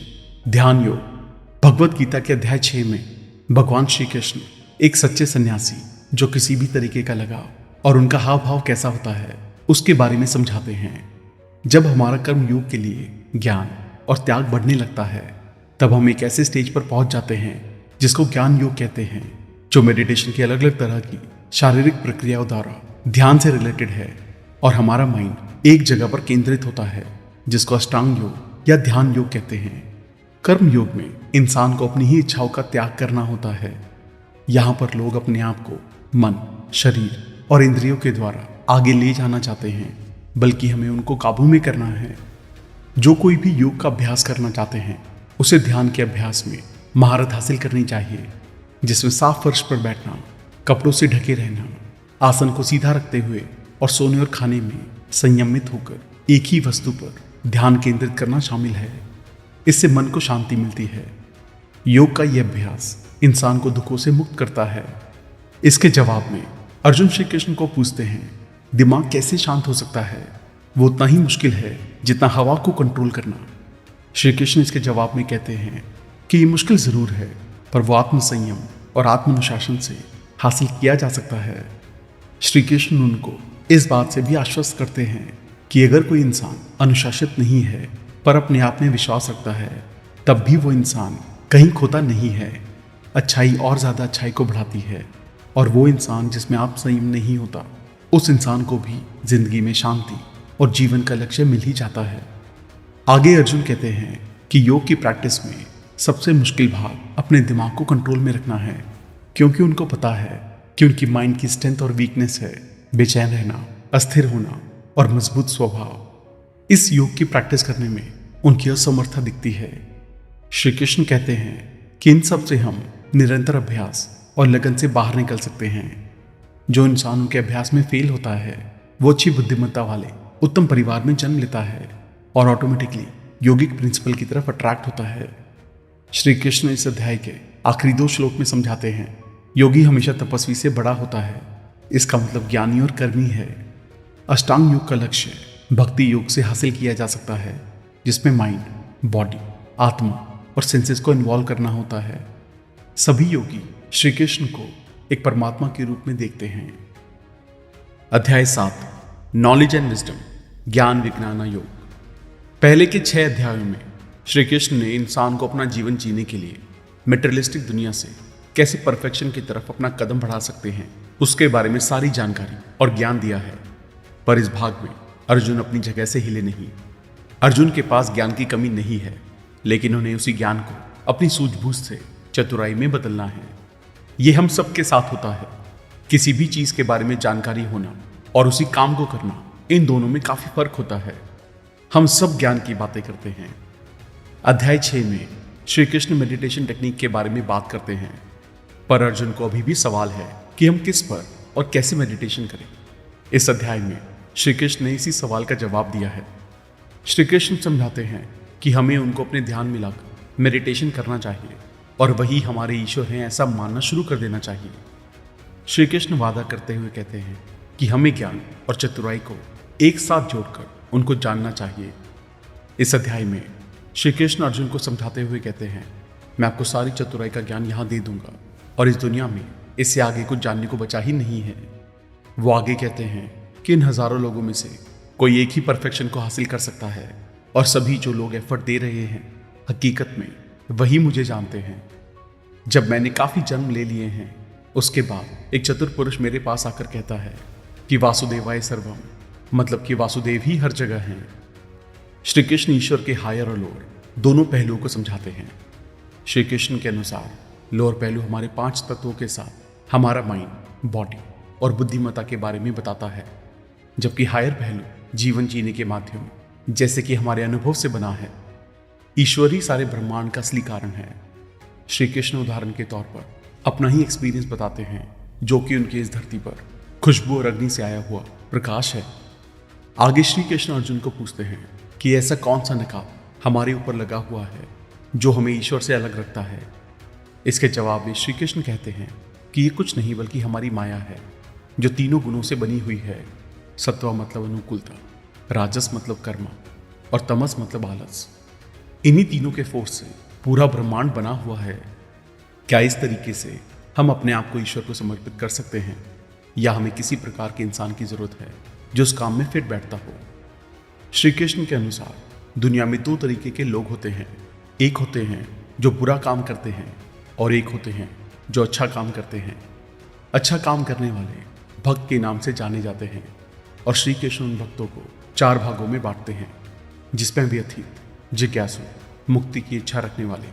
A: ध्यान योग। भगवत गीता के अध्याय 6 में भगवान श्री कृष्ण एक सच्चे सन्यासी जो किसी भी तरीके का लगाव और उनका हाव भाव कैसा होता है उसके बारे में समझाते हैं। जब हमारा कर्म योग के लिए ज्ञान और त्याग बढ़ने लगता है तब हम एक ऐसे स्टेज पर पहुंच जाते हैं जिसको ज्ञान योग कहते हैं, जो मेडिटेशन की अलग अलग तरह की शारीरिक प्रक्रियाओं द्वारा ध्यान से रिलेटेड है और हमारा माइंड एक जगह पर केंद्रित होता है, जिसको अष्टांग योग या ध्यान योग कहते हैं। कर्म योग में इंसान को अपनी ही इच्छाओं का त्याग करना होता है। यहाँ पर लोग अपने आप को मन, शरीर और इंद्रियों के द्वारा आगे ले जाना चाहते हैं, बल्कि हमें उनको काबू में करना है। जो कोई भी योग का अभ्यास करना चाहते हैं उसे ध्यान के अभ्यास में महारत हासिल करनी चाहिए, जिसमें साफ फर्श पर बैठना, कपड़ों से ढके रहना, आसन को सीधा रखते हुए और सोने और खाने में संयमित होकर एक ही वस्तु पर ध्यान केंद्रित करना शामिल है। इससे मन को शांति मिलती है। योग का यह अभ्यास इंसान को दुखों से मुक्त करता है। इसके जवाब में अर्जुन श्री कृष्ण को पूछते हैं, दिमाग कैसे शांत हो सकता है? वो उतना ही मुश्किल है जितना हवा को कंट्रोल करना। श्री कृष्ण इसके जवाब में कहते हैं कि ये मुश्किल जरूर है, पर वो आत्मसंयम और आत्मानुशासन से हासिल किया जा सकता है। श्री कृष्ण उनको इस बात से भी आश्वस्त करते हैं कि अगर कोई इंसान अनुशासित नहीं है पर अपने आप में विश्वास रखता है, तब भी वो इंसान कहीं खोता नहीं है। अच्छाई और ज़्यादा अच्छाई को बढ़ाती है, और वो इंसान जिसमें आप संयम नहीं होता, उस इंसान को भी जिंदगी में शांति और जीवन का लक्ष्य मिल ही जाता है। आगे अर्जुन कहते हैं कि योग की प्रैक्टिस में सबसे मुश्किल भाग अपने दिमाग को कंट्रोल में रखना है, क्योंकि उनको पता है कि उनकी माइंड की स्ट्रेंथ और वीकनेस है बेचैन रहना, अस्थिर होना और मजबूत स्वभाव। इस योग की प्रैक्टिस करने में उनकी असमर्थता दिखती है। श्री कृष्ण कहते हैं कि इन सब से हम निरंतर अभ्यास और लगन से बाहर निकल सकते हैं। जो इंसान उनके अभ्यास में फेल होता है वो अच्छी बुद्धिमत्ता वाले उत्तम परिवार में जन्म लेता है और ऑटोमेटिकली योगिक प्रिंसिपल की तरफ अट्रैक्ट होता है। श्री कृष्ण इस अध्याय के आखिरी 2 श्लोक में समझाते हैं, योगी हमेशा तपस्वी से बड़ा होता है। इसका मतलब ज्ञानी और कर्मी है। अष्टांग योग का लक्ष्य भक्ति योग से हासिल किया जा सकता है, जिसमें माइंड, बॉडी, आत्मा और सेंसेस को इन्वॉल्व करना होता है। सभी योगी श्री कृष्ण को एक परमात्मा के रूप में देखते हैं। अध्याय 7 नॉलेज एंड विजडम, ज्ञान विज्ञान योग। पहले के 6 अध्यायों में श्री कृष्ण ने इंसान को अपना जीवन जीने के लिए मेटेरियलिस्टिक दुनिया से कैसे परफेक्शन की तरफ अपना कदम बढ़ा सकते हैं उसके बारे में सारी जानकारी और ज्ञान दिया है। पर इस भाग में अर्जुन अपनी जगह से हिले नहीं। अर्जुन के पास ज्ञान की कमी नहीं है, लेकिन उन्हें उसी ज्ञान को अपनी सूझबूझ से चतुराई में बदलना है। यह हम सबके साथ होता है। किसी भी चीज के बारे में जानकारी होना और उसी काम को करना, इन दोनों में काफी फर्क होता है। हम सब ज्ञान की बातें करते हैं। अध्याय 6 में श्री कृष्ण मेडिटेशन टेक्निक के बारे में बात करते हैं, पर अर्जुन को अभी भी सवाल है कि हम किस पर और कैसे मेडिटेशन करें। इस अध्याय में श्री कृष्ण ने इसी सवाल का जवाब दिया है। श्री कृष्ण समझाते हैं कि हमें उनको अपने ध्यान में लाकर मेडिटेशन करना चाहिए और वही हमारे ईश्वर हैं ऐसा मानना शुरू कर देना चाहिए। श्री कृष्ण वादा करते हुए कहते हैं कि हमें ज्ञान और चतुराई को एक साथ जोड़कर उनको जानना चाहिए। इस अध्याय में श्री कृष्ण अर्जुन को समझाते हुए कहते हैं, मैं आपको सारी चतुराई का ज्ञान यहाँ दे दूंगा और इस दुनिया में इससे आगे कुछ जानने को बचा ही नहीं है। वो आगे कहते हैं कि इन हजारों लोगों में से कोई एक ही परफेक्शन को हासिल कर सकता है, और सभी जो लोग एफर्ट दे रहे हैं हकीकत में वही मुझे जानते हैं। जब मैंने काफी जन्म ले लिए हैं उसके बाद एक चतुर पुरुष मेरे पास आकर कहता है कि वासुदेवाय सर्वम, मतलब कि वासुदेव ही हर जगह हैं। श्री कृष्ण ईश्वर के हायर और लोअर दोनों पहलुओं को समझाते हैं। श्री कृष्ण के अनुसार लोअर पहलू हमारे 5 तत्वों के साथ हमारा माइंड, बॉडी और बुद्धिमत्ता के बारे में बताता है, जबकि हायर पहलू जीवन जीने के माध्यम जैसे कि हमारे अनुभव से बना है। ईश्वर ही सारे ब्रह्मांड का असली कारण है। श्री कृष्ण उदाहरण के तौर पर अपना ही एक्सपीरियंस बताते हैं, जो कि उनकी इस धरती पर खुशबू और अग्नि से आया हुआ प्रकाश है। आगे श्री कृष्ण अर्जुन को पूछते हैं कि ऐसा कौन सा नकाब हमारे ऊपर लगा हुआ है जो हमें ईश्वर से अलग रखता है। इसके जवाब में श्री कृष्ण कहते हैं कि ये कुछ नहीं बल्कि हमारी माया है, जो तीनों गुणों से बनी हुई है। सत्व मतलब अनुकूलता, राजस मतलब कर्म और तमस मतलब आलस। इन्हीं तीनों के फोर्स से पूरा ब्रह्मांड बना हुआ है। क्या इस तरीके से हम अपने आप को ईश्वर को समर्पित कर सकते हैं, या हमें किसी प्रकार के इंसान की जरूरत है जो उस काम में फिट बैठता हो? श्री कृष्ण के अनुसार दुनिया में 2 तरीके के लोग होते हैं। एक होते हैं जो बुरा काम करते हैं और एक होते हैं जो अच्छा काम करते हैं। अच्छा काम करने वाले भक्त के नाम से जाने जाते हैं और श्री कृष्ण उन भक्तों को 4 भागों में बांटते हैं, जिसमें व्यथित, जिज्ञासु, मुक्ति की इच्छा रखने वाले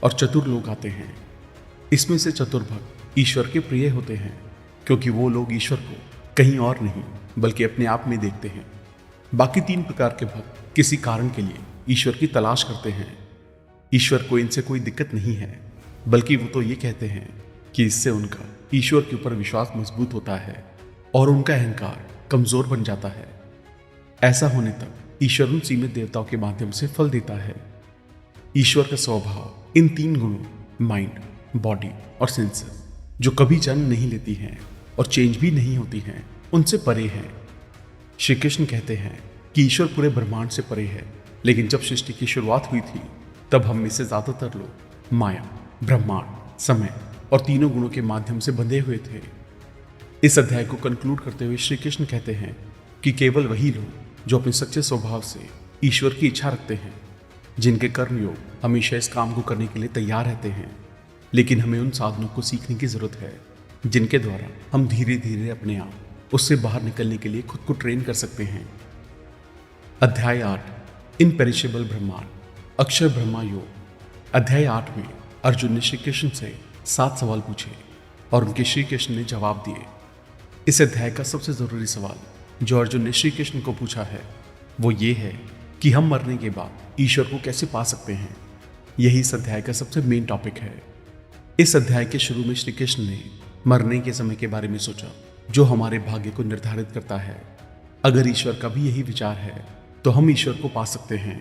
A: और चतुर लोग आते हैं। इसमें से चतुर भक्त ईश्वर के प्रिय होते हैं, क्योंकि वो लोग ईश्वर को कहीं और नहीं बल्कि अपने आप में देखते हैं। बाकी 3 प्रकार के भक्त किसी कारण के लिए ईश्वर की तलाश करते हैं। ईश्वर को इनसे कोई दिक्कत नहीं है, बल्कि वो तो ये कहते हैं कि इससे उनका ईश्वर के ऊपर विश्वास मजबूत होता है और उनका अहंकार कमजोर बन जाता है। ऐसा होने तक ईश्वर उन सीमित देवताओं के माध्यम से फल देता है। ईश्वर का स्वभाव इन 3 गुणों माइंड, बॉडी और सेंसेस, जो कभी जन्म नहीं लेती हैं और चेंज भी नहीं होती हैं, उनसे परे है। श्री कृष्ण कहते हैं कि ईश्वर पूरे ब्रह्मांड से परे है, लेकिन जब सृष्टि की शुरुआत हुई थी तब हम में से ज्यादातर लोग माया, ब्रह्मांड, समय और तीनों गुणों के माध्यम से बंधे हुए थे। इस अध्याय को कंक्लूड करते हुए श्री कृष्ण कहते हैं कि केवल वही लोग जो अपने सच्चे स्वभाव से ईश्वर की इच्छा रखते हैं, जिनके कर्म योग हमेशा इस काम को करने के लिए तैयार रहते हैं, लेकिन हमें उन साधनों को सीखने की जरूरत है जिनके द्वारा हम धीरे धीरे अपने आप उससे बाहर निकलने के लिए खुद को ट्रेन कर सकते हैं। अध्याय 8 इनपेरिशेबल ब्रह्मांड, अक्षर ब्रह्मा योग। अध्याय 8 में अर्जुन ने श्री कृष्ण से 7 सवाल पूछे और उनके श्री कृष्ण ने जवाब दिए। इस अध्याय का सबसे जरूरी सवाल जो अर्जुन ने श्री कृष्ण को पूछा है वो ये है कि हम मरने के बाद ईश्वर को कैसे पा सकते हैं। यही इस अध्याय का सबसे मेन टॉपिक है। इस अध्याय के शुरू में श्री कृष्ण ने मरने के समय के बारे में सोचा, जो हमारे भाग्य को निर्धारित करता है। अगर ईश्वर का भी यही विचार है तो हम ईश्वर को पा सकते हैं।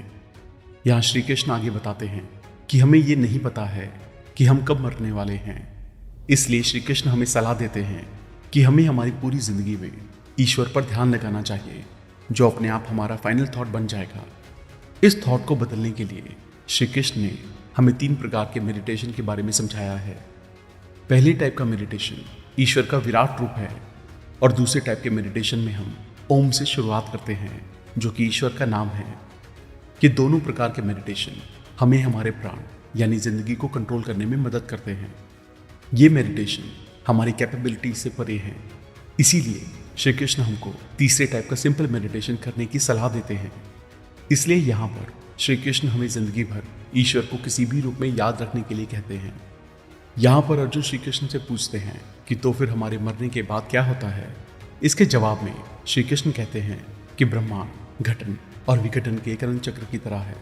A: यहाँ श्री कृष्ण आगे बताते हैं कि हमें ये नहीं पता है कि हम कब मरने वाले हैं, इसलिए श्री कृष्ण हमें सलाह देते हैं कि हमें हमारी पूरी जिंदगी में ईश्वर पर ध्यान लगाना चाहिए, जो अपने आप हमारा फाइनल थॉट बन जाएगा। इस थॉट को बदलने के लिए श्री कृष्ण ने हमें 3 प्रकार के मेडिटेशन के बारे में समझाया है। पहले टाइप का मेडिटेशन ईश्वर का विराट रूप है और दूसरे टाइप के मेडिटेशन में हम ओम से शुरुआत करते हैं, जो कि ईश्वर का नाम है। ये दोनों प्रकार के मेडिटेशन हमें हमारे प्राण यानी जिंदगी को कंट्रोल करने में मदद करते हैं। ये मेडिटेशन हमारी कैपेबिलिटी से परे है, इसीलिए श्री कृष्ण हमको तीसरे टाइप का सिंपल मेडिटेशन करने की सलाह देते हैं। इसलिए यहाँ पर श्री कृष्ण हमें जिंदगी भर ईश्वर को किसी भी रूप में याद रखने के लिए कहते हैं। यहाँ पर अर्जुन श्री कृष्ण से पूछते हैं कि तो फिर हमारे मरने के बाद क्या होता है। इसके जवाब में श्री कृष्ण कहते हैं कि ब्रह्मांड घटन और विघटन के एक अनंत चक्र की तरह है,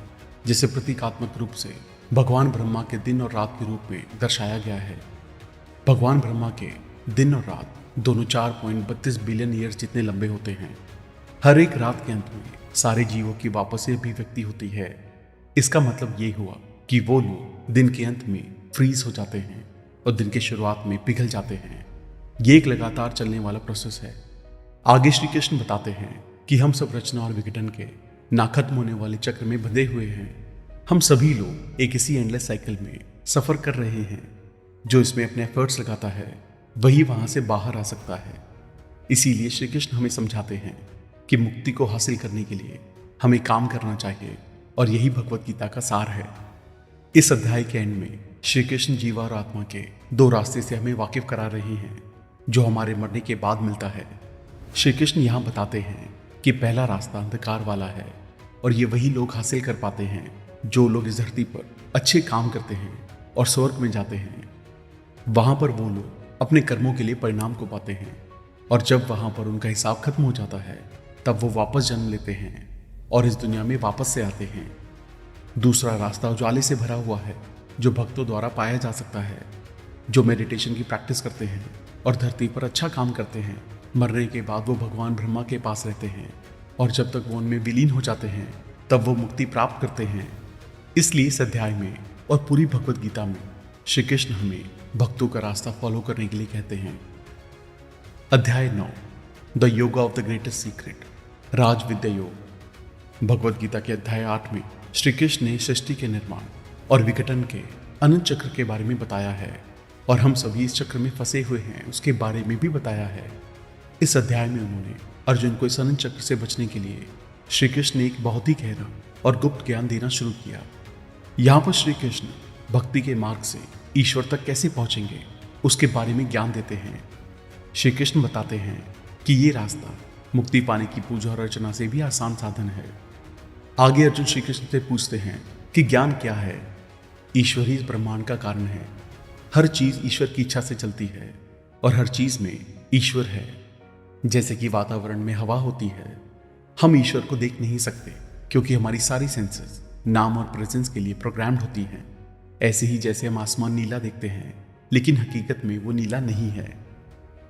A: जिसे प्रतीकात्मक रूप से भगवान ब्रह्मा के दिन और रात के रूप में दर्शाया गया है। भगवान ब्रह्मा के दिन और रात दोनों 4.32 बिलियन ईयर्स जितने लंबे होते हैं। हर एक रात के अंत में सारे जीवों की वापस से अभिव्यक्ति होती है। इसका मतलब ये हुआ कि वो लोग दिन के अंत में फ्रीज हो जाते हैं और दिन के शुरुआत में पिघल जाते हैं। ये एक लगातार चलने वाला प्रोसेस है। आगे श्री कृष्ण बताते हैं कि हम सब रचना और विघटन के ना खत्म होने वाले चक्र में बंधे हुए हैं। हम सभी लोग एक इसी एंडलेस साइकिल में सफर कर रहे हैं। जो इसमें अपने एफर्ट्स लगाता है वही वहां से बाहर आ सकता है। इसीलिए श्री कृष्ण हमें समझाते हैं कि मुक्ति को हासिल करने के लिए हमें काम करना चाहिए और यही भगवत गीता का सार है। इस अध्याय के एंड में श्री कृष्ण जीव और आत्मा के दो रास्ते से हमें वाकिफ करा रहे हैं जो हमारे मरने के बाद मिलता है। श्री कृष्ण यहाँ बताते हैं कि पहला रास्ता अंधकार वाला है और ये वही लोग हासिल कर पाते हैं जो लोग इस धरती पर अच्छे काम करते हैं और स्वर्ग में जाते हैं। वहां पर वो लोग अपने कर्मों के लिए परिणाम को पाते हैं और जब वहां पर उनका हिसाब खत्म हो जाता है तब वो वापस जन्म लेते हैं और इस दुनिया में वापस से आते हैं। दूसरा रास्ता उजाले से भरा हुआ है जो भक्तों द्वारा पाया जा सकता है, जो मेडिटेशन की प्रैक्टिस करते हैं और धरती पर अच्छा काम करते हैं। मरने के बाद वो भगवान ब्रह्मा के पास रहते हैं और जब तक वो उनमें विलीन हो जाते हैं तब वो मुक्ति प्राप्त करते हैं। इसलिए इस अध्याय में और पूरी भगवत गीता में श्री कृष्ण हमें भक्तों का रास्ता फॉलो करने के लिए कहते हैं। अध्याय 9, the yoga of the greatest secret, राज विद्या योग। भगवत गीता के अध्याय 8 में श्री कृष्ण ने सृष्टि के निर्माण और विघटन के अनंत चक्र के बारे में बताया है और हम सभी इस चक्र में फंसे हुए हैं उसके बारे में भी बताया है। इस अध्याय में उन्होंने अर्जुन को इस अनंत चक्र से बचने के लिए श्री कृष्ण ने एक बहुत ही गहरा और गुप्त ज्ञान देना शुरू किया। यहाँ पर श्री कृष्ण भक्ति के मार्ग से ईश्वर तक कैसे पहुंचेंगे उसके बारे में ज्ञान देते हैं। श्री कृष्ण बताते हैं कि ये रास्ता मुक्ति पाने की पूजा और अर्चना से भी आसान साधन है। आगे अर्जुन श्री कृष्ण से पूछते हैं कि ज्ञान क्या है। ईश्वर ही इस ब्रह्मांड का कारण है। हर चीज ईश्वर की इच्छा से चलती है और हर चीज में ईश्वर है। जैसे कि वातावरण में हवा होती है, हम ईश्वर को देख नहीं सकते क्योंकि हमारी सारी सेंसेस नाम और प्रेजेंस के लिए प्रोग्राम्ड होती हैं। ऐसे ही जैसे हम आसमान नीला देखते हैं लेकिन हकीकत में वो नीला नहीं है।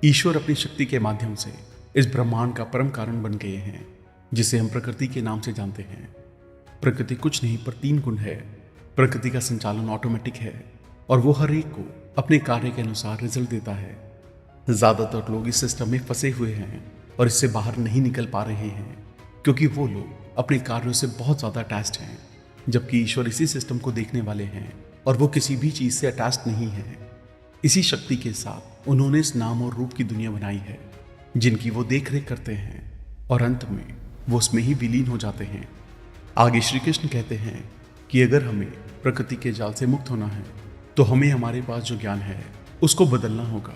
A: ईश्वर अपनी शक्ति के माध्यम से इस ब्रह्मांड का परम कारण बन गए हैं जिसे हम प्रकृति के नाम से जानते हैं। प्रकृति कुछ नहीं पर 3 गुण है। प्रकृति का संचालन ऑटोमेटिक है और वो हर एक को अपने कार्य के अनुसार रिजल्ट देता है। ज्यादातर लोग इस सिस्टम में फंसे हुए हैं और इससे बाहर नहीं निकल पा रहे हैं क्योंकि वो लोग अपने कार्यों से बहुत ज्यादा अटैच्ड हैं, जबकि ईश्वर इसी सिस्टम को देखने वाले हैं और वो किसी भी चीज से अटैच्ड नहीं है। इसी शक्ति के साथ उन्होंने इस नाम और रूप की दुनिया बनाई है जिनकी वो देख रेख करते हैं और अंत में वो उसमें ही विलीन हो जाते हैं। आगे श्री कृष्ण कहते हैं कि अगर हमें प्रकृति के जाल से मुक्त होना है तो हमें हमारे पास जो ज्ञान है उसको बदलना होगा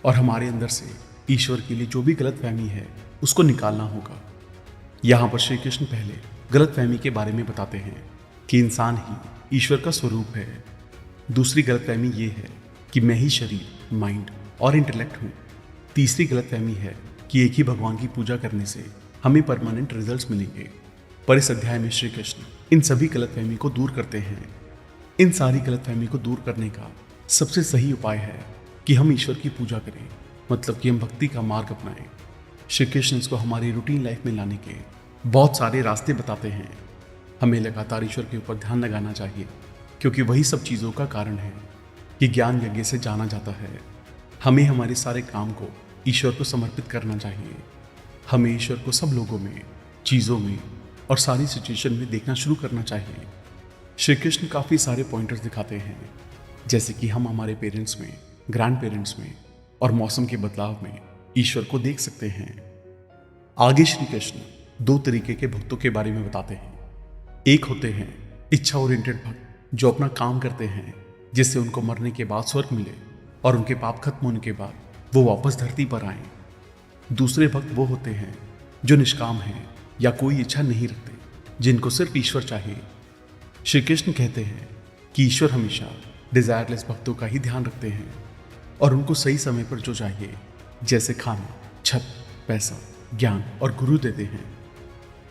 A: और हमारे अंदर से ईश्वर के लिए जो भी गलतफहमी है उसको निकालना होगा। यहाँ पर श्री कृष्ण पहले गलतफहमी के बारे में बताते हैं कि इंसान ही ईश्वर का स्वरूप है। दूसरी गलतफहमी ये है कि मैं ही शरीर, माइंड और इंटेलेक्ट हूँ। तीसरी गलतफहमी है कि एक ही भगवान की पूजा करने से हमें परमानेंट रिजल्ट्स मिलेंगे। पर इस अध्याय में श्री कृष्ण इन सभी गलतफहमी को दूर करते हैं। इन सारी गलतफहमी को दूर करने का सबसे सही उपाय है कि हम ईश्वर की पूजा करें, मतलब कि हम भक्ति का मार्ग अपनाएं। श्री कृष्ण इसको हमारी रूटीन लाइफ में लाने के बहुत सारे रास्ते बताते हैं। हमें लगातार ईश्वर के ऊपर ध्यान लगाना चाहिए क्योंकि वही सब चीज़ों का कारण है कि ज्ञान यज्ञ से जाना जाता है। हमें हमारे सारे काम को ईश्वर को समर्पित करना चाहिए। हमें ईश्वर को सब लोगों में, चीज़ों में और सारी सिचुएशन में देखना शुरू करना चाहिए। श्री कृष्ण काफ़ी सारे पॉइंटर्स दिखाते हैं, जैसे कि हम हमारे पेरेंट्स में, ग्रैंड पेरेंट्स में और मौसम के बदलाव में ईश्वर को देख सकते हैं। आगे श्री कृष्ण 2 तरीके के भक्तों के बारे में बताते हैं। एक होते हैं इच्छा ओरिएंटेड भक्त जो अपना काम करते हैं जिससे उनको मरने के बाद स्वर्ग मिले और उनके पाप खत्म होने के बाद वो वापस धरती पर आए। दूसरे भक्त वो होते हैं जो निष्काम हैं या कोई इच्छा नहीं रखते, जिनको सिर्फ ईश्वर चाहिए। श्री कृष्ण कहते हैं कि ईश्वर हमेशा डिजायरलेस भक्तों का ही ध्यान रखते हैं और उनको सही समय पर जो चाहिए, जैसे खाना, छत, पैसा, ज्ञान और गुरु देते हैं।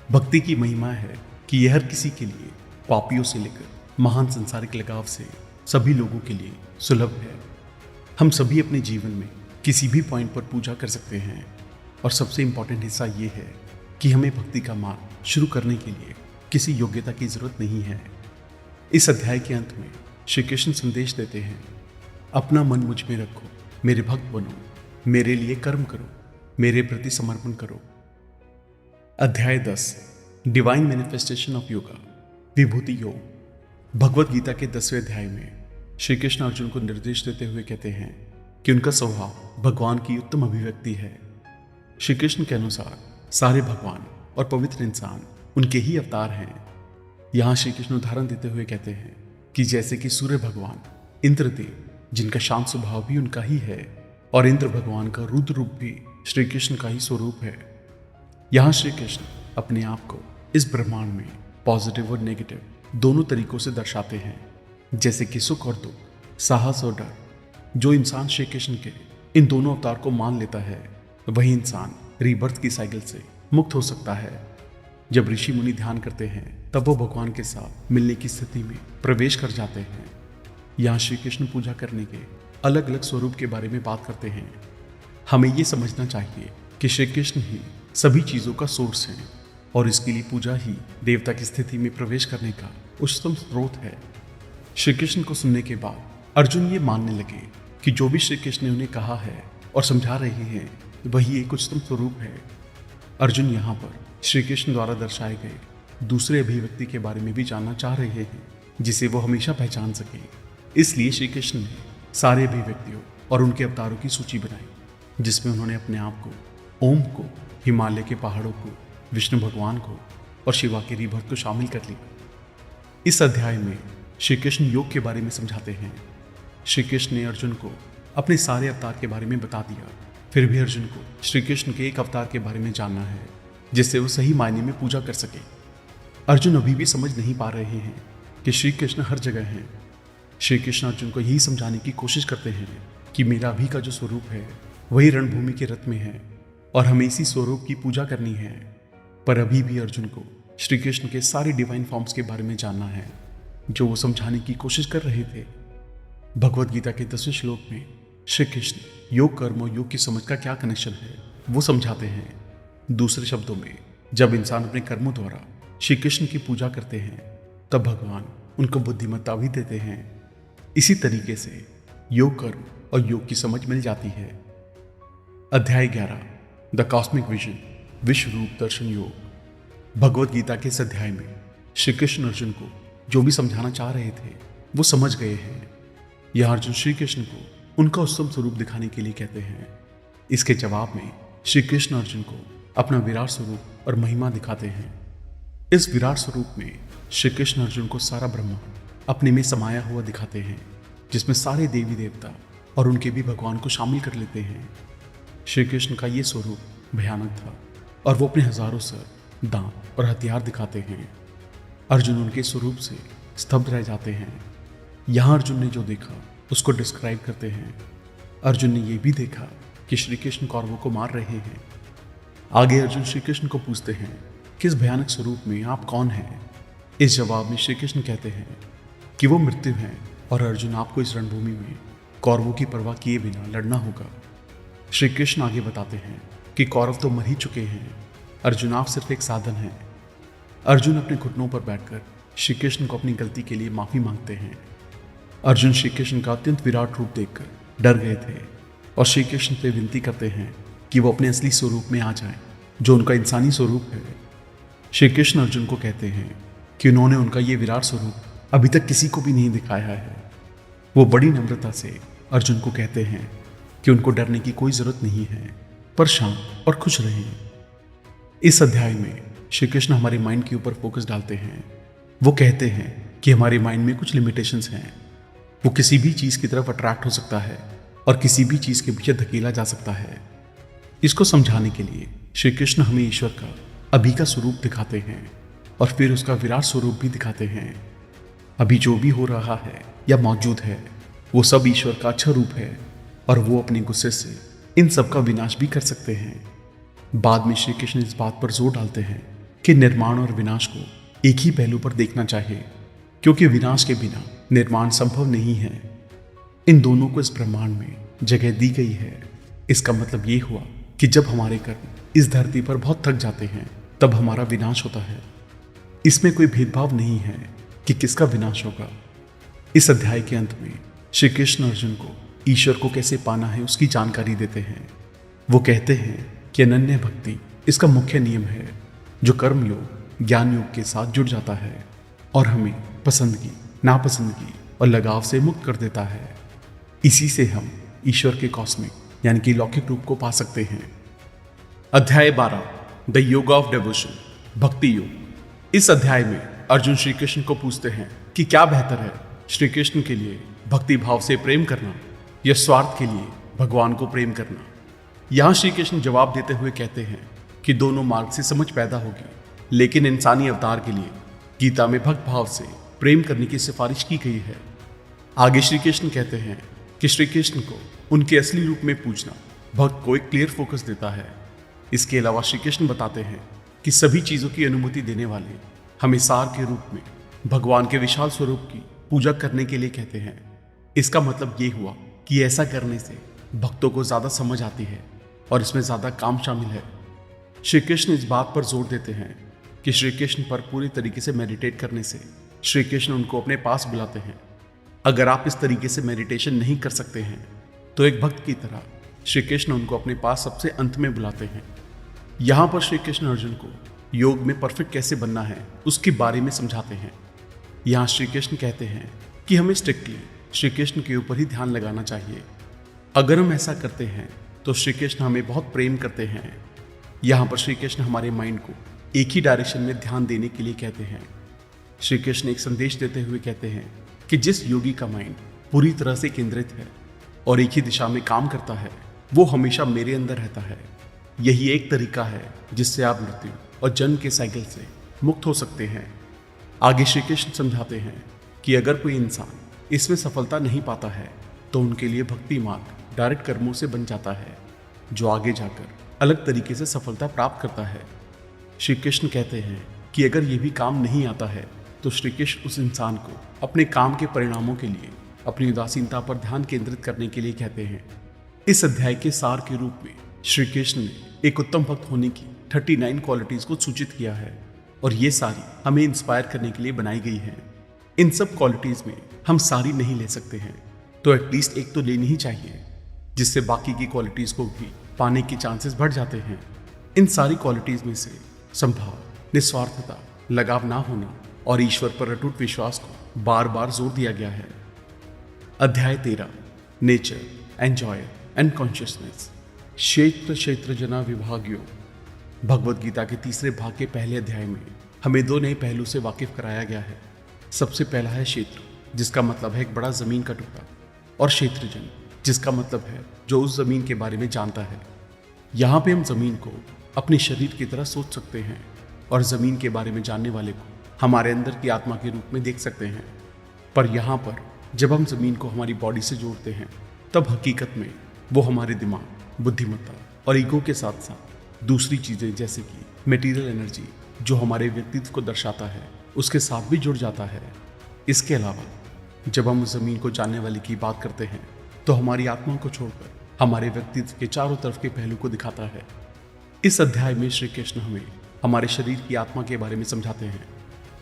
A: भक्ति की महिमा है कि यह हर किसी के लिए, पापियों से लेकर महान संसारिक लगाव से सभी लोगों के लिए सुलभ है। हम सभी अपने जीवन में किसी भी पॉइंट पर पूजा कर सकते हैं और सबसे इंपॉर्टेंट हिस्सा ये है कि हमें भक्ति का मार्ग शुरू करने के लिए किसी योग्यता की जरूरत नहीं है। इस अध्याय के अंत में श्री कृष्ण संदेश देते हैं, अपना मन मुझ में रखो, मेरे भक्त बनो, मेरे लिए कर्म करो, मेरे प्रति समर्पण करो। अध्याय 10, डिवाइन मैनिफेस्टेशन ऑफ योगा, विभूति योग। भगवत गीता के 10वें अध्याय में श्री कृष्ण अर्जुन को निर्देश देते हुए कहते हैं कि उनका स्वभाव भगवान की उत्तम अभिव्यक्ति है। श्री कृष्ण के अनुसार सारे भगवान और पवित्र इंसान उनके ही अवतार हैं। यहाँ श्री कृष्ण उदाहरण देते हुए कहते हैं कि जैसे कि सूर्य भगवान इंद्रदेव, जिनका शांत स्वभाव भी उनका ही है, और इंद्र भगवान का रुद्र रूप भी श्री कृष्ण का ही स्वरूप है। यहाँ श्री कृष्ण अपने आप को इस ब्रह्मांड में पॉजिटिव और नेगेटिव दोनों तरीकों से दर्शाते हैं, जैसे कि सुख और दुख, साहस और डर। जो इंसान श्री कृष्ण के इन दोनों अवतार को मान लेता है, वही इंसान रीबर्थ की साइकिल से मुक्त हो सकता है। जब ऋषि मुनि ध्यान करते हैं, तब वो भगवान के साथ मिलने की स्थिति में प्रवेश कर जाते हैं। यहाँ श्री कृष्ण पूजा करने के अलग अलग स्वरूप के बारे में बात करते हैं। हमें ये समझना चाहिए कि श्री कृष्ण ही सभी चीज़ों का सोर्स है, और इसके लिए पूजा ही देवता की स्थिति में प्रवेश करने का उच्चतम स्रोत है। श्री कृष्ण को सुनने के बाद अर्जुन ये मानने लगे कि जो भी श्री कृष्ण ने उन्हें कहा है और समझा रहे हैं, वही एक उच्चतम स्वरूप है। अर्जुन यहाँ पर श्री कृष्ण द्वारा दर्शाए गए दूसरे अभिव्यक्ति के बारे में भी जानना चाह रहे हैं, जिसे वो हमेशा पहचान सके। इसलिए श्री कृष्ण ने सारे अभिव्यक्तियों और उनके अवतारों की सूची बनाई, जिसमें उन्होंने अपने आप को, ओम को, हिमालय के पहाड़ों को, विष्णु भगवान को और शिवा के रीभर्थ को शामिल कर लिया। इस अध्याय में श्री कृष्ण योग के बारे में समझाते हैं। श्री कृष्ण ने अर्जुन को अपने सारे अवतार के बारे में बता दिया, फिर भी अर्जुन को श्री कृष्ण के एक अवतार के बारे में जानना है, जिससे वो सही मायने में पूजा कर सके। अर्जुन अभी भी समझ नहीं पा रहे हैं कि श्री कृष्ण हर जगह हैं। श्री कृष्ण अर्जुन को यही समझाने की कोशिश करते हैं कि मेरा अभी का जो स्वरूप है वही रणभूमि के रथ में है, और हमें इसी स्वरूप की पूजा करनी है। पर अभी भी अर्जुन को श्री कृष्ण के सारे डिवाइन फॉर्म्स के बारे में जानना है, जो वो समझाने की कोशिश कर रहे थे। भगवद गीता के 10वें श्लोक में श्री कृष्ण योग, कर्म और योग की समझ का क्या कनेक्शन है वो समझाते हैं। दूसरे शब्दों में, जब इंसान अपने कर्मों द्वारा श्री कृष्ण की पूजा करते हैं, तब भगवान उनको बुद्धिमत्ता भी देते हैं। इसी तरीके से योग, कर्म और योग की समझ मिल जाती है। अध्याय 11, द कॉस्मिक विजन, विश्व रूप दर्शन योग। भगवद गीता के इस अध्याय में श्री कृष्ण अर्जुन को जो भी समझाना चाह रहे थे वो समझ गए हैं। यह अर्जुन श्री कृष्ण को उनका उत्तम स्वरूप दिखाने के लिए कहते हैं। इसके जवाब में श्री कृष्ण अर्जुन को अपना विराट स्वरूप और महिमा दिखाते हैं। इस विराट स्वरूप में श्री कृष्ण अर्जुन को सारा ब्रह्मांड अपने में समाया हुआ दिखाते हैं, जिसमें सारे देवी देवता और उनके भी भगवान को शामिल कर लेते हैं। श्री कृष्ण का ये स्वरूप भयानक था, और वो अपने हजारों सर, दांत और हथियार दिखाते हैं। अर्जुन उनके स्वरूप से स्तब्ध रह जाते हैं। यहाँ अर्जुन ने जो देखा उसको डिस्क्राइब करते हैं। अर्जुन ने ये भी देखा कि श्री कृष्ण कौरवों को मार रहे हैं। आगे अर्जुन श्री कृष्ण को पूछते हैं कि इस भयानक स्वरूप में आप कौन हैं। इस जवाब में श्री कृष्ण कहते हैं कि वो मृत्यु हैं, और अर्जुन आपको इस रणभूमि में कौरवों की परवाह किए बिना लड़ना होगा। श्री कृष्ण आगे बताते हैं कि कौरव तो मर ही चुके हैं, अर्जुन आप सिर्फ एक साधन हैं। अर्जुन अपने घुटनों पर बैठकर श्री कृष्ण को अपनी गलती के लिए माफी मांगते हैं। अर्जुन श्री कृष्ण का अत्यंत विराट रूप देखकर डर गए थे, और श्री कृष्ण से विनती करते हैं कि वो अपने असली स्वरूप में आ जाएं, जो उनका इंसानी स्वरूप है। श्री कृष्ण अर्जुन को कहते हैं कि उन्होंने उनका ये विराट स्वरूप अभी तक किसी को भी नहीं दिखाया है। वो बड़ी नम्रता से अर्जुन को कहते हैं कि उनको डरने की कोई जरूरत नहीं है, पर शांत और खुश रहें। इस अध्याय में श्री कृष्ण हमारे माइंड के ऊपर फोकस डालते हैं। वो कहते हैं कि हमारे माइंड में कुछ लिमिटेशंस हैं। वो किसी भी चीज़ की तरफ अट्रैक्ट हो सकता है और किसी भी चीज़ के पीछे धकेला जा सकता है। इसको समझाने के लिए श्री कृष्ण हमें ईश्वर का अभी का स्वरूप दिखाते हैं, और फिर उसका विराट स्वरूप भी दिखाते हैं। अभी जो भी हो रहा है या मौजूद है, वो सब ईश्वर का अच्छा रूप है, और वो अपने गुस्से से इन सब का विनाश भी कर सकते हैं। बाद में श्री कृष्ण इस बात पर जोर डालते हैं कि निर्माण और विनाश को एक ही पहलू पर देखना चाहिए, क्योंकि विनाश के बिना निर्माण संभव नहीं है। इन दोनों को इस ब्रह्मांड में जगह दी गई है। इसका मतलब ये हुआ कि जब हमारे कर्म इस धरती पर बहुत थक जाते हैं, तब हमारा विनाश होता है। इसमें कोई भेदभाव नहीं है कि किसका विनाश होगा। इस अध्याय के अंत में श्री कृष्ण अर्जुन को ईश्वर को कैसे पाना है उसकी जानकारी देते हैं। वो कहते हैं कि अनन्य भक्ति इसका मुख्य नियम है, जो कर्म योग, ज्ञान योग के साथ जुड़ जाता है और हमें पसंदगी, नापसंदगी और लगाव से मुक्त कर देता है। इसी से हम ईश्वर के कॉस्मिक यानी कि लौकिक रूप को पा सकते हैं। अध्याय 12, द योग ऑफ डेवोशन, भक्ति योग। इस अध्याय में अर्जुन श्री कृष्ण को पूछते हैं कि क्या बेहतर है, श्री कृष्ण के लिए भक्ति भाव से प्रेम करना या स्वार्थ के लिए भगवान को प्रेम करना। यहां श्री कृष्ण जवाब देते हुए कहते हैं कि दोनों मार्ग से समझ पैदा होगी, लेकिन इंसानी अवतार के लिए गीता में भक्त भाव से प्रेम करने की सिफारिश की गई है। आगे श्री कृष्ण कहते हैं कि श्री कृष्ण को उनके असली रूप में पूजना भक्त को एक क्लियर फोकस देता है। इसके अलावा श्री कृष्ण बताते हैं कि सभी चीजों की अनुमति देने वाले हमें सार के रूप में भगवान के विशाल स्वरूप की पूजा करने के लिए कहते हैं। इसका मतलब ये हुआ कि ऐसा करने से भक्तों को ज्यादा समझ आती है और इसमें ज्यादा काम शामिल है। श्री कृष्ण इस बात पर जोर देते हैं कि श्री कृष्ण पर पूरी तरीके से मेडिटेट करने से श्री कृष्ण उनको अपने पास बुलाते हैं। अगर आप इस तरीके से मेडिटेशन नहीं कर सकते हैं तो एक भक्त की तरह श्री कृष्ण उनको अपने पास सबसे अंत में बुलाते हैं। यहाँ पर श्री कृष्ण अर्जुन को योग में परफेक्ट कैसे बनना है उसके बारे में समझाते हैं। यहाँ श्री कृष्ण कहते हैं कि हमें स्ट्रिक्टली श्री कृष्ण के ऊपर ही ध्यान लगाना चाहिए। अगर हम ऐसा करते हैं तो श्री कृष्ण हमें बहुत प्रेम करते हैं। यहाँ पर श्री कृष्ण हमारे माइंड को एक ही डायरेक्शन में ध्यान देने के लिए कहते हैं। श्री कृष्ण एक संदेश देते हुए कहते हैं कि जिस योगी का माइंड पूरी तरह से केंद्रित है और एक ही दिशा में काम करता है वो हमेशा मेरे अंदर रहता है। यही एक तरीका है जिससे आप मृत्यु और जन्म के साइकिल से मुक्त हो सकते हैं। आगे श्री कृष्ण समझाते हैं कि अगर कोई इंसान इसमें सफलता नहीं पाता है तो उनके लिए भक्ति मार्ग डायरेक्ट कर्मों से बन जाता है, जो आगे जाकर अलग तरीके से सफलता प्राप्त करता है। श्री कृष्ण कहते हैं कि अगर ये भी काम नहीं आता है तो श्री कृष्ण उस इंसान को अपने काम के परिणामों के लिए अपनी उदासीनता पर ध्यान केंद्रित करने के लिए कहते हैं। इस अध्याय के सार के रूप में श्री कृष्ण ने एक उत्तम भक्त होने की 39 क्वालिटीज को सूचित किया है और ये सारी हमें इंस्पायर करने के लिए बनाई गई हैं। इन सब क्वालिटीज में हम सारी नहीं ले सकते हैं तो एटलीस्ट एक तो लेनी ही चाहिए, जिससे बाकी की क्वालिटीज को भी पाने के चांसेस बढ़ जाते हैं। इन सारी क्वालिटीज में से संभाव, निस्वार्थता, लगाव ना होना और ईश्वर पर अटूट विश्वास को बार बार जोर दिया गया है। अध्याय 13 नेचर, एंजॉय एंड कॉन्शियसनेस। क्षेत्र क्षेत्र जना विभाग्यो। भगवद गीता के तीसरे भाग के पहले अध्याय में हमें दो नए पहलू से वाकिफ कराया गया है। सबसे पहला है क्षेत्र, जिसका मतलब है एक बड़ा जमीन का टुकड़ा, और क्षेत्रजन, जिसका मतलब है जो उस जमीन के बारे में जानता है। यहाँ पे हम जमीन को अपने शरीर की तरह सोच सकते हैं और जमीन के बारे में जानने वाले को हमारे अंदर की आत्मा के रूप में देख सकते हैं। पर यहाँ पर जब हम जमीन को हमारी बॉडी से जोड़ते हैं तब हकीकत में वो हमारे दिमाग, बुद्धिमत्ता और ईगो के साथ साथ दूसरी चीज़ें जैसे कि मटेरियल एनर्जी जो हमारे व्यक्तित्व को दर्शाता है उसके साथ भी जुड़ जाता है। इसके अलावा जब हम उस जमीन को जानने वाले की बात करते हैं तो हमारी आत्मा को छोड़कर हमारे व्यक्तित्व के चारों तरफ के पहलू को दिखाता है। इस अध्याय में श्री कृष्ण हमें हमारे शरीर की आत्मा के बारे में समझाते हैं।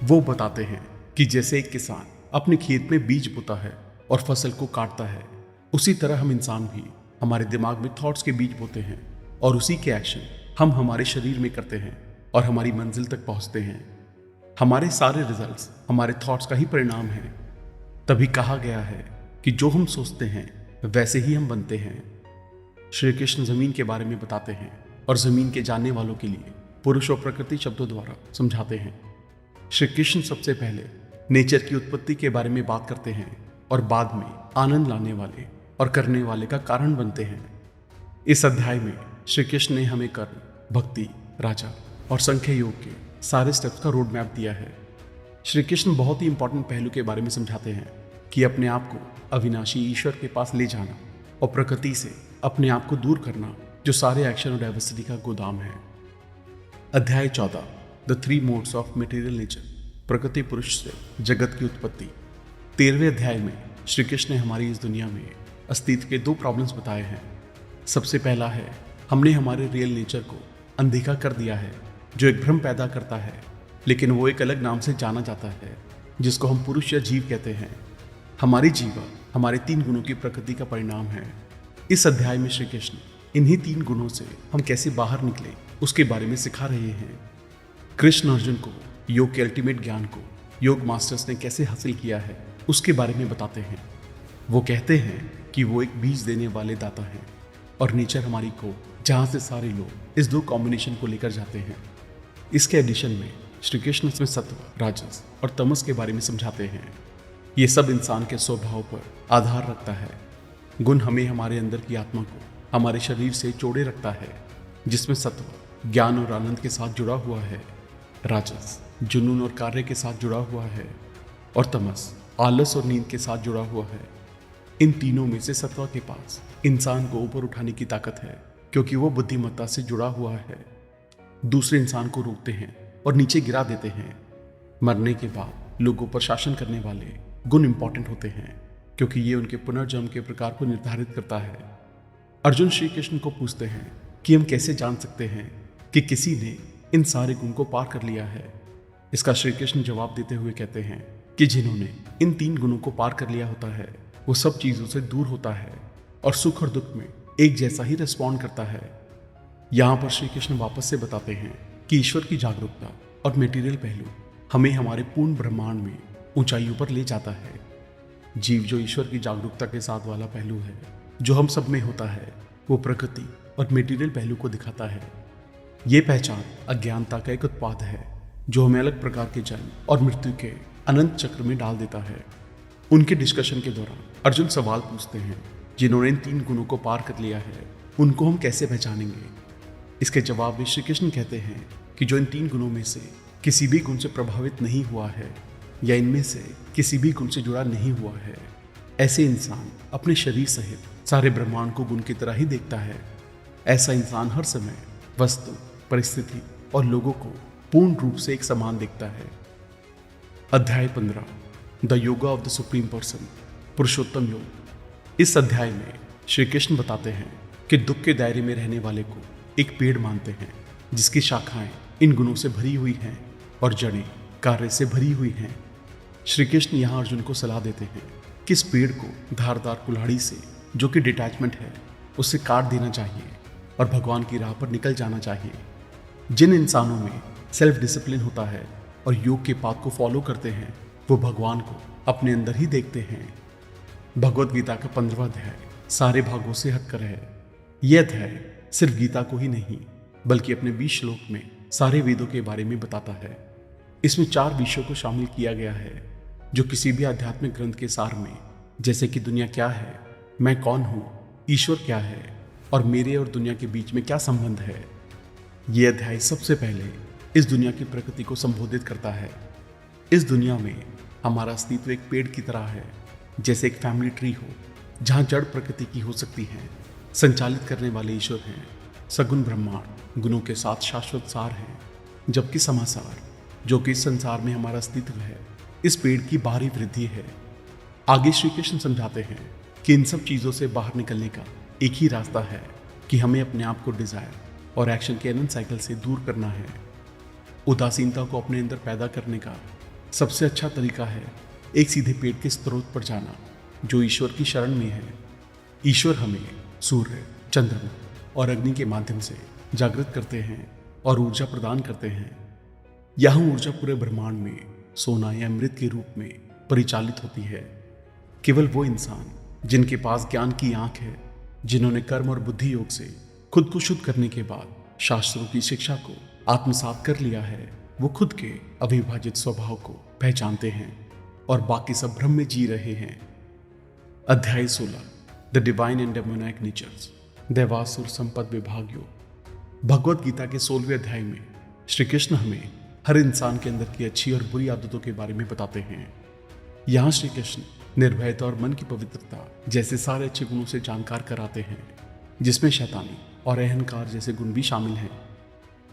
A: वो बताते हैं कि जैसे एक किसान अपने खेत में बीज बोता है और फसल को काटता है, उसी तरह हम इंसान भी हमारे दिमाग में थॉट्स के बीज बोते हैं और उसी के एक्शन हम हमारे शरीर में करते हैं और हमारी मंजिल तक पहुंचते हैं। हमारे सारे रिजल्ट्स हमारे थॉट्स का ही परिणाम है। तभी कहा गया है कि जो हम सोचते हैं वैसे ही हम बनते हैं। श्री कृष्ण जमीन के बारे में बताते हैं और जमीन के जानने वालों के लिए पुरुष और प्रकृति शब्दों द्वारा समझाते हैं। श्री कृष्ण सबसे पहले नेचर की उत्पत्ति के बारे में बात करते हैं और बाद में आनंद लाने वाले और करने वाले का कारण बनते हैं। इस अध्याय में श्री कृष्ण ने हमें कर्म, भक्ति, राजा और संख्या योग के सारे स्टेप्स का रोड मैप दिया है। श्री कृष्ण बहुत ही इंपॉर्टेंट पहलू के बारे में समझाते हैं कि अपने आप को अविनाशी ईश्वर के पास ले जाना और प्रकृति से अपने आप को दूर करना, जो सारे एक्शन और डाइवर्सिटी का गोदाम है। अध्याय 14 the 3 modes of material nature. प्रकृति पुरुष से जगत की उत्पत्ति। 13वें अध्याय में श्री कृष्ण ने हमारी इस दुनिया में अस्तित्व के 2 प्रॉब्लम्स बताए हैं। सबसे पहला है हमने हमारे रियल नेचर को अनदेखा कर दिया है, जो एक भ्रम पैदा करता है, लेकिन वो एक अलग नाम से जाना जाता है जिसको हम पुरुष या जीव कहते हैं। हमारी जीवा हमारे 3 गुणों की प्रकृति का परिणाम है। इस अध्याय में श्री कृष्ण इन्हीं 3 गुणों से हम कैसे बाहर निकले उसके बारे में सिखा रहे हैं। कृष्ण अर्जुन को योग के अल्टीमेट ज्ञान को योग मास्टर्स ने कैसे हासिल किया है उसके बारे में बताते हैं। वो कहते हैं कि वो एक बीज देने वाले दाता हैं और नेचर हमारी को, जहाँ से सारे लोग इस 2 कॉम्बिनेशन को लेकर जाते हैं। इसके एडिशन में श्री कृष्ण इसमें सत्व, राजस और तमस के बारे में समझाते हैं। ये सब इंसान के स्वभाव पर आधार रखता है। गुण हमें हमारे अंदर की आत्मा को हमारे शरीर से जोड़े रखता है, जिसमें सत्व ज्ञान और आनंद के साथ जुड़ा हुआ है, राजस जुनून और कार्य के साथ जुड़ा हुआ है, और तमस आलस और नींद के साथ जुड़ा हुआ है। इन तीनों में से सत्व के पास इंसान को ऊपर उठाने की ताकत है, क्योंकि वो बुद्धिमत्ता से जुड़ा हुआ है। दूसरे इंसान को रोकते हैं और नीचे गिरा देते हैं। मरने के बाद लोगों पर शासन करने वाले गुण इंपॉर्टेंट होते हैं, क्योंकि ये उनके पुनर्जन्म के प्रकार को निर्धारित करता है। अर्जुन श्री कृष्ण को पूछते हैं कि हम कैसे जान सकते हैं कि किसी ने इन सारे गुण को पार कर लिया है। इसका श्री कृष्ण जवाब देते हुए कहते हैं कि जिन्होंने इन 3 गुणों को पार कर लिया होता है, वो सब चीजों से दूर होता है और सुख और दुख में एक जैसा ही रिस्पॉन्ड करता है। यहाँ पर श्री कृष्ण वापस से बताते हैं कि ईश्वर की जागरूकता और मेटीरियल पहलू हमें हमारे पूर्ण ब्रह्मांड में ऊंचाइयों पर ले जाता है। जीव जो ईश्वर की जागरूकता के साथ वाला पहलू है, जो हम सब में होता है, वो प्रकृति और मेटीरियल पहलू को दिखाता है। ये पहचान अज्ञानता का एक उत्पाद है, जो हमें अलग प्रकार के जन्म और मृत्यु के अनंत चक्र में डाल देता है। उनके डिस्कशन के दौरान अर्जुन सवाल पूछते हैं, जिन्होंने इन 3 गुणों को पार कर लिया है, उनको हम कैसे पहचानेंगे? इसके जवाब में श्री कृष्ण कहते हैं कि जो इन 3 गुणों में से किसी भी गुण से प्रभावित नहीं हुआ है या इनमें से किसी भी गुण से जुड़ा नहीं हुआ है, ऐसे इंसान अपने शरीर सहित सारे ब्रह्मांड को गुण की तरह ही देखता है। ऐसा इंसान हर समय वस्तु, परिस्थिति और लोगों को पूर्ण रूप से एक समान देखता है। अध्याय 15, the yoga of the supreme person, पुरुषोत्तम योग। इस अध्याय में श्री कृष्ण बताते हैं कि दुख के दायरे में रहने वाले को एक पेड़ मानते हैं, जिसकी शाखाएं इन गुणों से भरी हुई हैं और जड़ें कार्य से भरी हुई हैं। श्री कृष्ण यहाँ अर्जुन को सलाह देते हैं कि इस पेड़ को धारदार कुल्हाड़ी से, जो कि डिटैचमेंट है, उससे काट देना चाहिए और भगवान की राह पर निकल जाना चाहिए। जिन इंसानों में सेल्फ डिसिप्लिन होता है और योग के पाथ को फॉलो करते हैं, वो भगवान को अपने अंदर ही देखते हैं। भगवत गीता का 15वां अध्याय सारे भागों से हटकर है। यह अध्याय सिर्फ गीता को ही नहीं, बल्कि अपने 20 श्लोक में सारे वेदों के बारे में बताता है। इसमें 4 विषयों को शामिल किया गया है, जो किसी भी आध्यात्मिक ग्रंथ के सार में, जैसे कि दुनिया क्या है, मैं कौन हूँ, ईश्वर क्या है और मेरे और दुनिया के बीच में क्या संबंध है। यह अध्याय सबसे पहले इस दुनिया की प्रकृति को संबोधित करता है। इस दुनिया में हमारा अस्तित्व एक पेड़ की तरह है, जैसे एक फैमिली ट्री हो, जहाँ जड़ प्रकृति की हो सकती है, संचालित करने वाले ईश्वर हैं, सगुण ब्रह्मांड गुणों के साथ शाश्वत सार है, जबकि समासार, जो कि इस संसार में हमारा अस्तित्व है, इस पेड़ की बाहरी वृद्धि है। आगे श्री कृष्ण समझाते हैं कि इन सब चीज़ों से बाहर निकलने का एक ही रास्ता है कि हमें अपने आप को डिजायर और एक्शन के अनंत साइकिल से दूर करना है। उदासीनता को अपने अंदर पैदा करने का सबसे अच्छा तरीका है एक सीधे पेड़ के स्रोत पर जाना, जो ईश्वर की शरण में है। ईश्वर हमें सूर्य, चंद्रमा और अग्नि के माध्यम से जागृत करते हैं और ऊर्जा प्रदान करते हैं। यह ऊर्जा पूरे ब्रह्मांड में सोना या अमृत के रूप में परिचालित होती है। केवल वो इंसान जिनके पास ज्ञान की आंख है, जिन्होंने कर्म और बुद्धि योग से खुद को शुद्ध करने के बाद शास्त्रों की शिक्षा को आत्मसात कर लिया है, वो खुद के अविभाजित स्वभाव को पहचानते हैं और बाकी सब भ्रम में जी रहे हैं। अध्याय 16, the divine and demonic natures, देवासुर संपद विभाग योग। भगवत गीता के 16वें अध्याय में श्री कृष्ण हमें हर इंसान के अंदर की अच्छी और बुरी आदतों के बारे में बताते हैं। यहाँ श्री कृष्ण निर्भयता और मन की पवित्रता जैसे सारे अच्छे गुणों से जानकार कराते हैं, जिसमें शैतानी और अहंकार जैसे गुण भी शामिल हैं।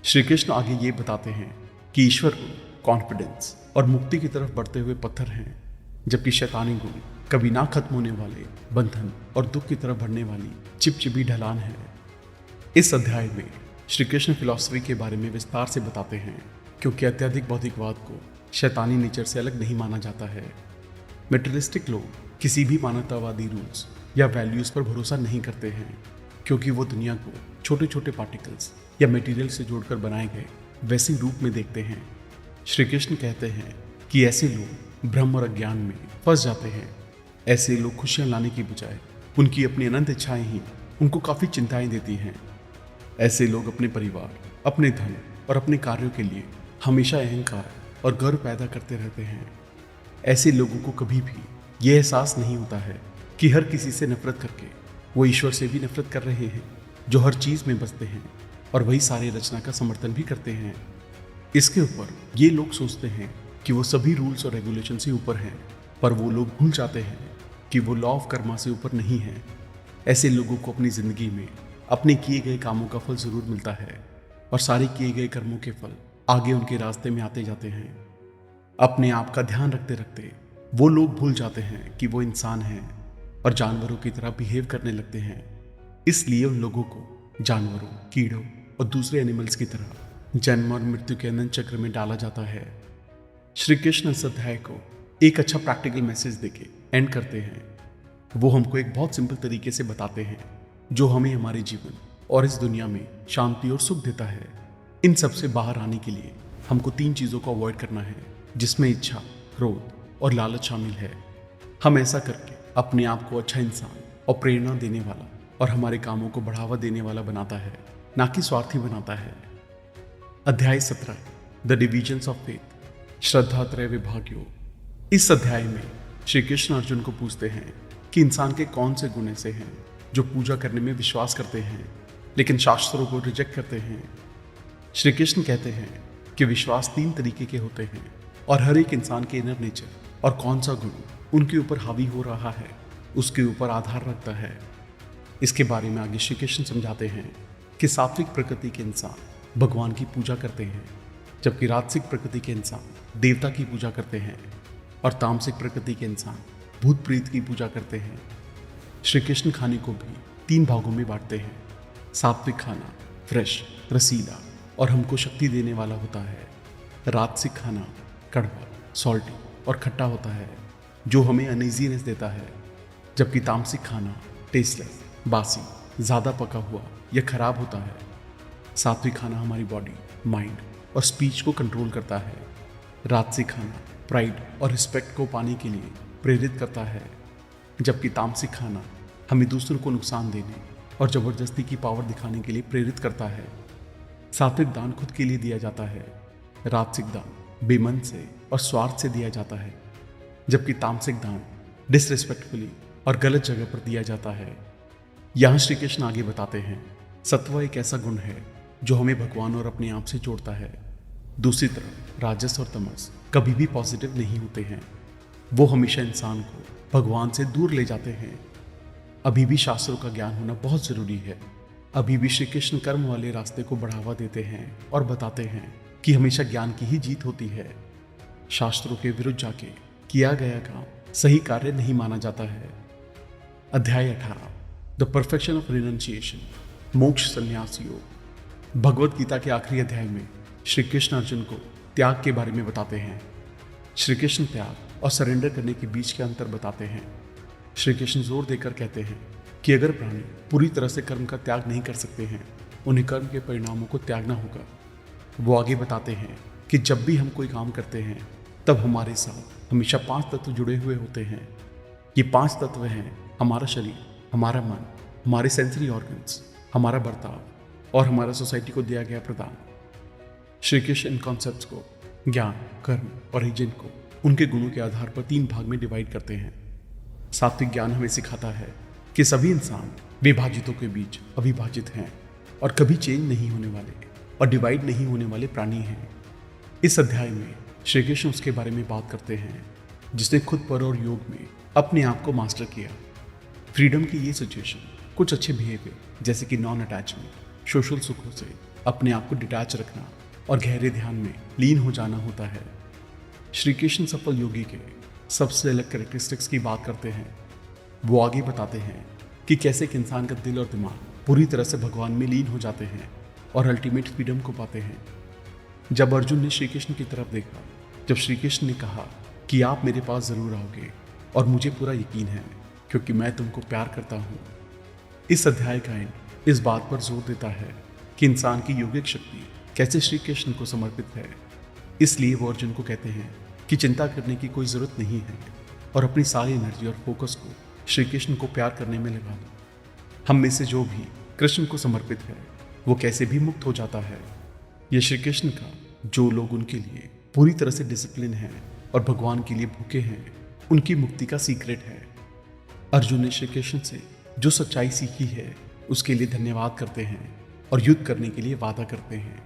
A: श्री कृष्ण आगे ये बताते हैं कि ईश्वर गुण कॉन्फिडेंस और मुक्ति की तरफ बढ़ते हुए पत्थर हैं, जबकि शैतानी गुण कभी ना खत्म होने वाले बंधन और दुख की तरफ बढ़ने वाली चिपचिपी ढलान है। इस अध्याय में श्री कृष्ण फिलॉसफी के बारे में विस्तार से बताते हैं, क्योंकि अत्यधिक भौतिकवाद को शैतानी नेचर से अलग नहीं माना जाता है। मेटेरियलिस्टिक लोग किसी भी मानवतावादी रूल्स या वैल्यूज पर भरोसा नहीं करते हैं, क्योंकि वो दुनिया को छोटे छोटे पार्टिकल्स या मटेरियल से जोड़कर बनाए गए वैसे रूप में देखते हैं। श्री कृष्ण कहते हैं कि ऐसे लोग भ्रम और अज्ञान में फंस जाते हैं। ऐसे लोग खुशियां लाने की बजाय उनकी अपनी अनंत इच्छाएं ही उनको काफ़ी चिंताएं देती हैं। ऐसे लोग अपने परिवार, अपने धन और अपने कार्यों के लिए हमेशा अहंकार और गर्व पैदा करते रहते हैं। ऐसे लोगों को कभी भी ये एहसास नहीं होता है कि हर किसी से नफरत करके वो ईश्वर से भी नफरत कर रहे हैं, जो हर चीज़ में बसते हैं और वही सारी रचना का समर्थन भी करते हैं। इसके ऊपर ये लोग सोचते हैं कि वो सभी रूल्स और रेगुलेशन से ऊपर हैं, पर वो लोग भूल जाते हैं कि वो लॉ ऑफ कर्मा से ऊपर नहीं है। ऐसे लोगों को अपनी ज़िंदगी में अपने किए गए कामों का फल ज़रूर मिलता है और सारे किए गए कर्मों के फल आगे उनके रास्ते में आते जाते हैं। अपने आप का ध्यान रखते रखते वो लोग भूल जाते हैं कि वो इंसान हैं और जानवरों की तरह बिहेव करने लगते हैं। इसलिए उन लोगों को जानवरों, कीड़ों और दूसरे एनिमल्स की तरह जन्म और मृत्यु के अनंत चक्र में डाला जाता है। श्री कृष्ण इस अध्याय को एक अच्छा प्रैक्टिकल मैसेज देके एंड करते हैं। वो हमको एक बहुत सिंपल तरीके से बताते हैं जो हमें हमारे जीवन और इस दुनिया में शांति और सुख देता है। इन सब से बाहर आने के लिए हमको 3 चीज़ों को अवॉइड करना है, जिसमें इच्छा, क्रोध और लालच शामिल है। हम ऐसा करके अपने आप को अच्छा इंसान और प्रेरणा देने वाला और हमारे कामों को बढ़ावा देने वाला बनाता है, ना कि स्वार्थी बनाता है। अध्याय 17 द डिविजन्स ऑफ फेथ, श्रद्धा त्रय विभाग योग। इस अध्याय में श्री कृष्ण अर्जुन को पूछते हैं कि इंसान के कौन से गुण ऐसे हैं जो पूजा करने में विश्वास करते हैं लेकिन शास्त्रों को रिजेक्ट करते हैं। श्री कृष्ण कहते हैं कि विश्वास 3 तरीके के होते हैं और हर एक इंसान के इनर नेचर और कौन सा गुण उनके ऊपर हावी हो रहा है उसके ऊपर आधार रखता है। इसके बारे में आगे श्री कृष्ण समझाते हैं कि सात्विक प्रकृति के इंसान भगवान की पूजा करते हैं, जबकि राजसिक प्रकृति के इंसान देवता की पूजा करते हैं और तामसिक प्रकृति के इंसान भूत प्रेत की पूजा करते हैं। श्री कृष्ण खाने को भी 3 भागों में बांटते हैं। सात्विक खाना फ्रेश, रसीला और हमको शक्ति देने वाला होता है। राजसिक खाना कड़वा, सॉल्टी और खट्टा होता है जो हमें अनईजीनेस देता है, जबकि तामसिक खाना टेस्टलेस, बासी, ज़्यादा पका हुआ या खराब होता है। सात्विक खाना हमारी बॉडी, माइंड और स्पीच को कंट्रोल करता है। राजसिक खाना प्राइड और रिस्पेक्ट को पाने के लिए प्रेरित करता है, जबकि तामसिक खाना हमें दूसरों को नुकसान देने और ज़बरदस्ती की पावर दिखाने के लिए प्रेरित करता है। सात्विक दान खुद के लिए दिया जाता है, राजसिक दान बेमन से और स्वार्थ से दिया जाता है, जबकि तामसिक दान डिसरिस्पेक्टफुली और गलत जगह पर दिया जाता है। यहाँ श्री कृष्ण आगे बताते हैं सत्व एक ऐसा गुण है जो हमें भगवान और अपने आप से जोड़ता है। दूसरी तरफ राजस और तमस कभी भी पॉजिटिव नहीं होते हैं, वो हमेशा इंसान को भगवान से दूर ले जाते हैं। अभी भी शास्त्रों का ज्ञान होना बहुत ज़रूरी है। अभी भी श्री कृष्ण कर्म वाले रास्ते को बढ़ावा देते हैं और बताते हैं कि हमेशा ज्ञान की ही जीत होती है। शास्त्रों के विरुद्ध जाके किया गया काम सही कार्य नहीं माना जाता है। अध्याय 18 द परफेक्शन ऑफ रिनंसिएशन, मोक्ष संन्यास योग। भगवत गीता के आखिरी अध्याय में श्री कृष्ण अर्जुन को त्याग के बारे में बताते हैं। श्री कृष्ण त्याग और सरेंडर करने के बीच के अंतर बताते हैं। श्री कृष्ण जोर देकर कहते हैं कि अगर प्राणी पूरी तरह से कर्म का त्याग नहीं कर सकते हैं, उन्हें कर्म के परिणामों को त्यागना होगा। वो आगे बताते हैं कि जब भी हम कोई काम करते हैं तब हमारे साथ हमेशा 5 तत्व जुड़े हुए होते हैं। ये 5 तत्व हैं हमारा शरीर, हमारा मन, हमारे सेंसरी ऑर्गन्स, हमारा बर्ताव और हमारा सोसाइटी को दिया गया प्रदान। श्री कृष्ण इन कॉन्सेप्ट्स को ज्ञान, कर्म और एजेंट को उनके गुणों के आधार पर 3 भाग में डिवाइड करते हैं। सात्विक ज्ञान हमें सिखाता है कि सभी इंसान विभाजितों के बीच अविभाजित हैं और कभी चेंज नहीं होने वाले और डिवाइड नहीं होने वाले प्राणी हैं। इस अध्याय में श्री कृष्ण उसके बारे में बात करते हैं जिसने खुद पर और योग में अपने आप को मास्टर किया। फ्रीडम की ये सिचुएशन कुछ अच्छे बिहेवियर जैसे कि नॉन अटैचमेंट, सोशल सुखों से अपने आप को डिटैच रखना और गहरे ध्यान में लीन हो जाना होता है। श्री कृष्ण सफल योगी के सबसे अलग कैरेक्टरिस्टिक्स की बात करते हैं। वो आगे बताते हैं कि कैसे एक इंसान का दिल और दिमाग पूरी तरह से भगवान में लीन हो जाते हैं और अल्टीमेट फ्रीडम को पाते हैं। जब अर्जुन ने श्री कृष्ण की तरफ देखा, जब श्री कृष्ण ने कहा कि आप मेरे पास ज़रूर आओगे और मुझे पूरा यकीन है क्योंकि मैं तुमको प्यार करता हूँ। इस अध्याय का एंड इस बात पर जोर देता है कि इंसान की योगिक शक्ति कैसे श्री कृष्ण को समर्पित है। इसलिए वो अर्जुन को कहते हैं कि चिंता करने की कोई ज़रूरत नहीं है और अपनी सारी एनर्जी और फोकस को श्री कृष्ण को प्यार करने में लगा दो। हम में से जो भी कृष्ण को समर्पित है वो कैसे भी मुक्त हो जाता है। यह श्री कृष्ण का जो लोग उनके लिए पूरी तरह से डिसिप्लिन हैं और भगवान के लिए भूखे हैं, उनकी मुक्ति का सीक्रेट है। अर्जुन ने श्री कृष्ण से जो सच्चाई सीखी है उसके लिए धन्यवाद करते हैं और युद्ध करने के लिए वादा करते हैं।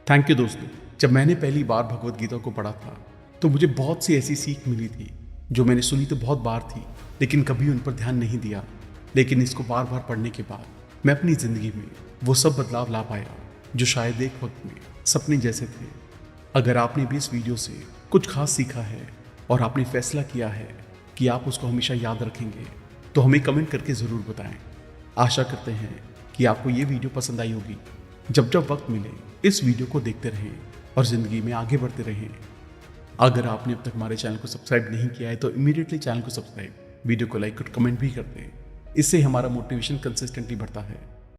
A: थैंक यू दोस्तों। जब मैंने पहली बार भगवत गीता को पढ़ा था तो मुझे बहुत सी ऐसी सीख मिली थी जो मैंने सुनी तो बहुत बार थी, लेकिन कभी उन पर ध्यान नहीं दिया। लेकिन इसको बार बार पढ़ने के बाद मैं अपनी ज़िंदगी में वो सब बदलाव ला पाया जो शायद एक वक्त में सपने जैसे थे। अगर आपने भी इस वीडियो से कुछ खास सीखा है और आपने फैसला किया है कि आप उसको हमेशा याद रखेंगे, तो हमें कमेंट करके ज़रूर बताएं। आशा करते हैं कि आपको ये वीडियो पसंद आई होगी। जब जब वक्त मिले इस वीडियो को देखते रहें और ज़िंदगी में आगे बढ़ते रहें। अगर आपने अब तक हमारे चैनल को सब्सक्राइब नहीं किया है तो इमीडिएटली चैनल को सब्सक्राइब, वीडियो को लाइक और कमेंट भी कर दें। इससे हमारा मोटिवेशन कंसिस्टेंटली बढ़ता है।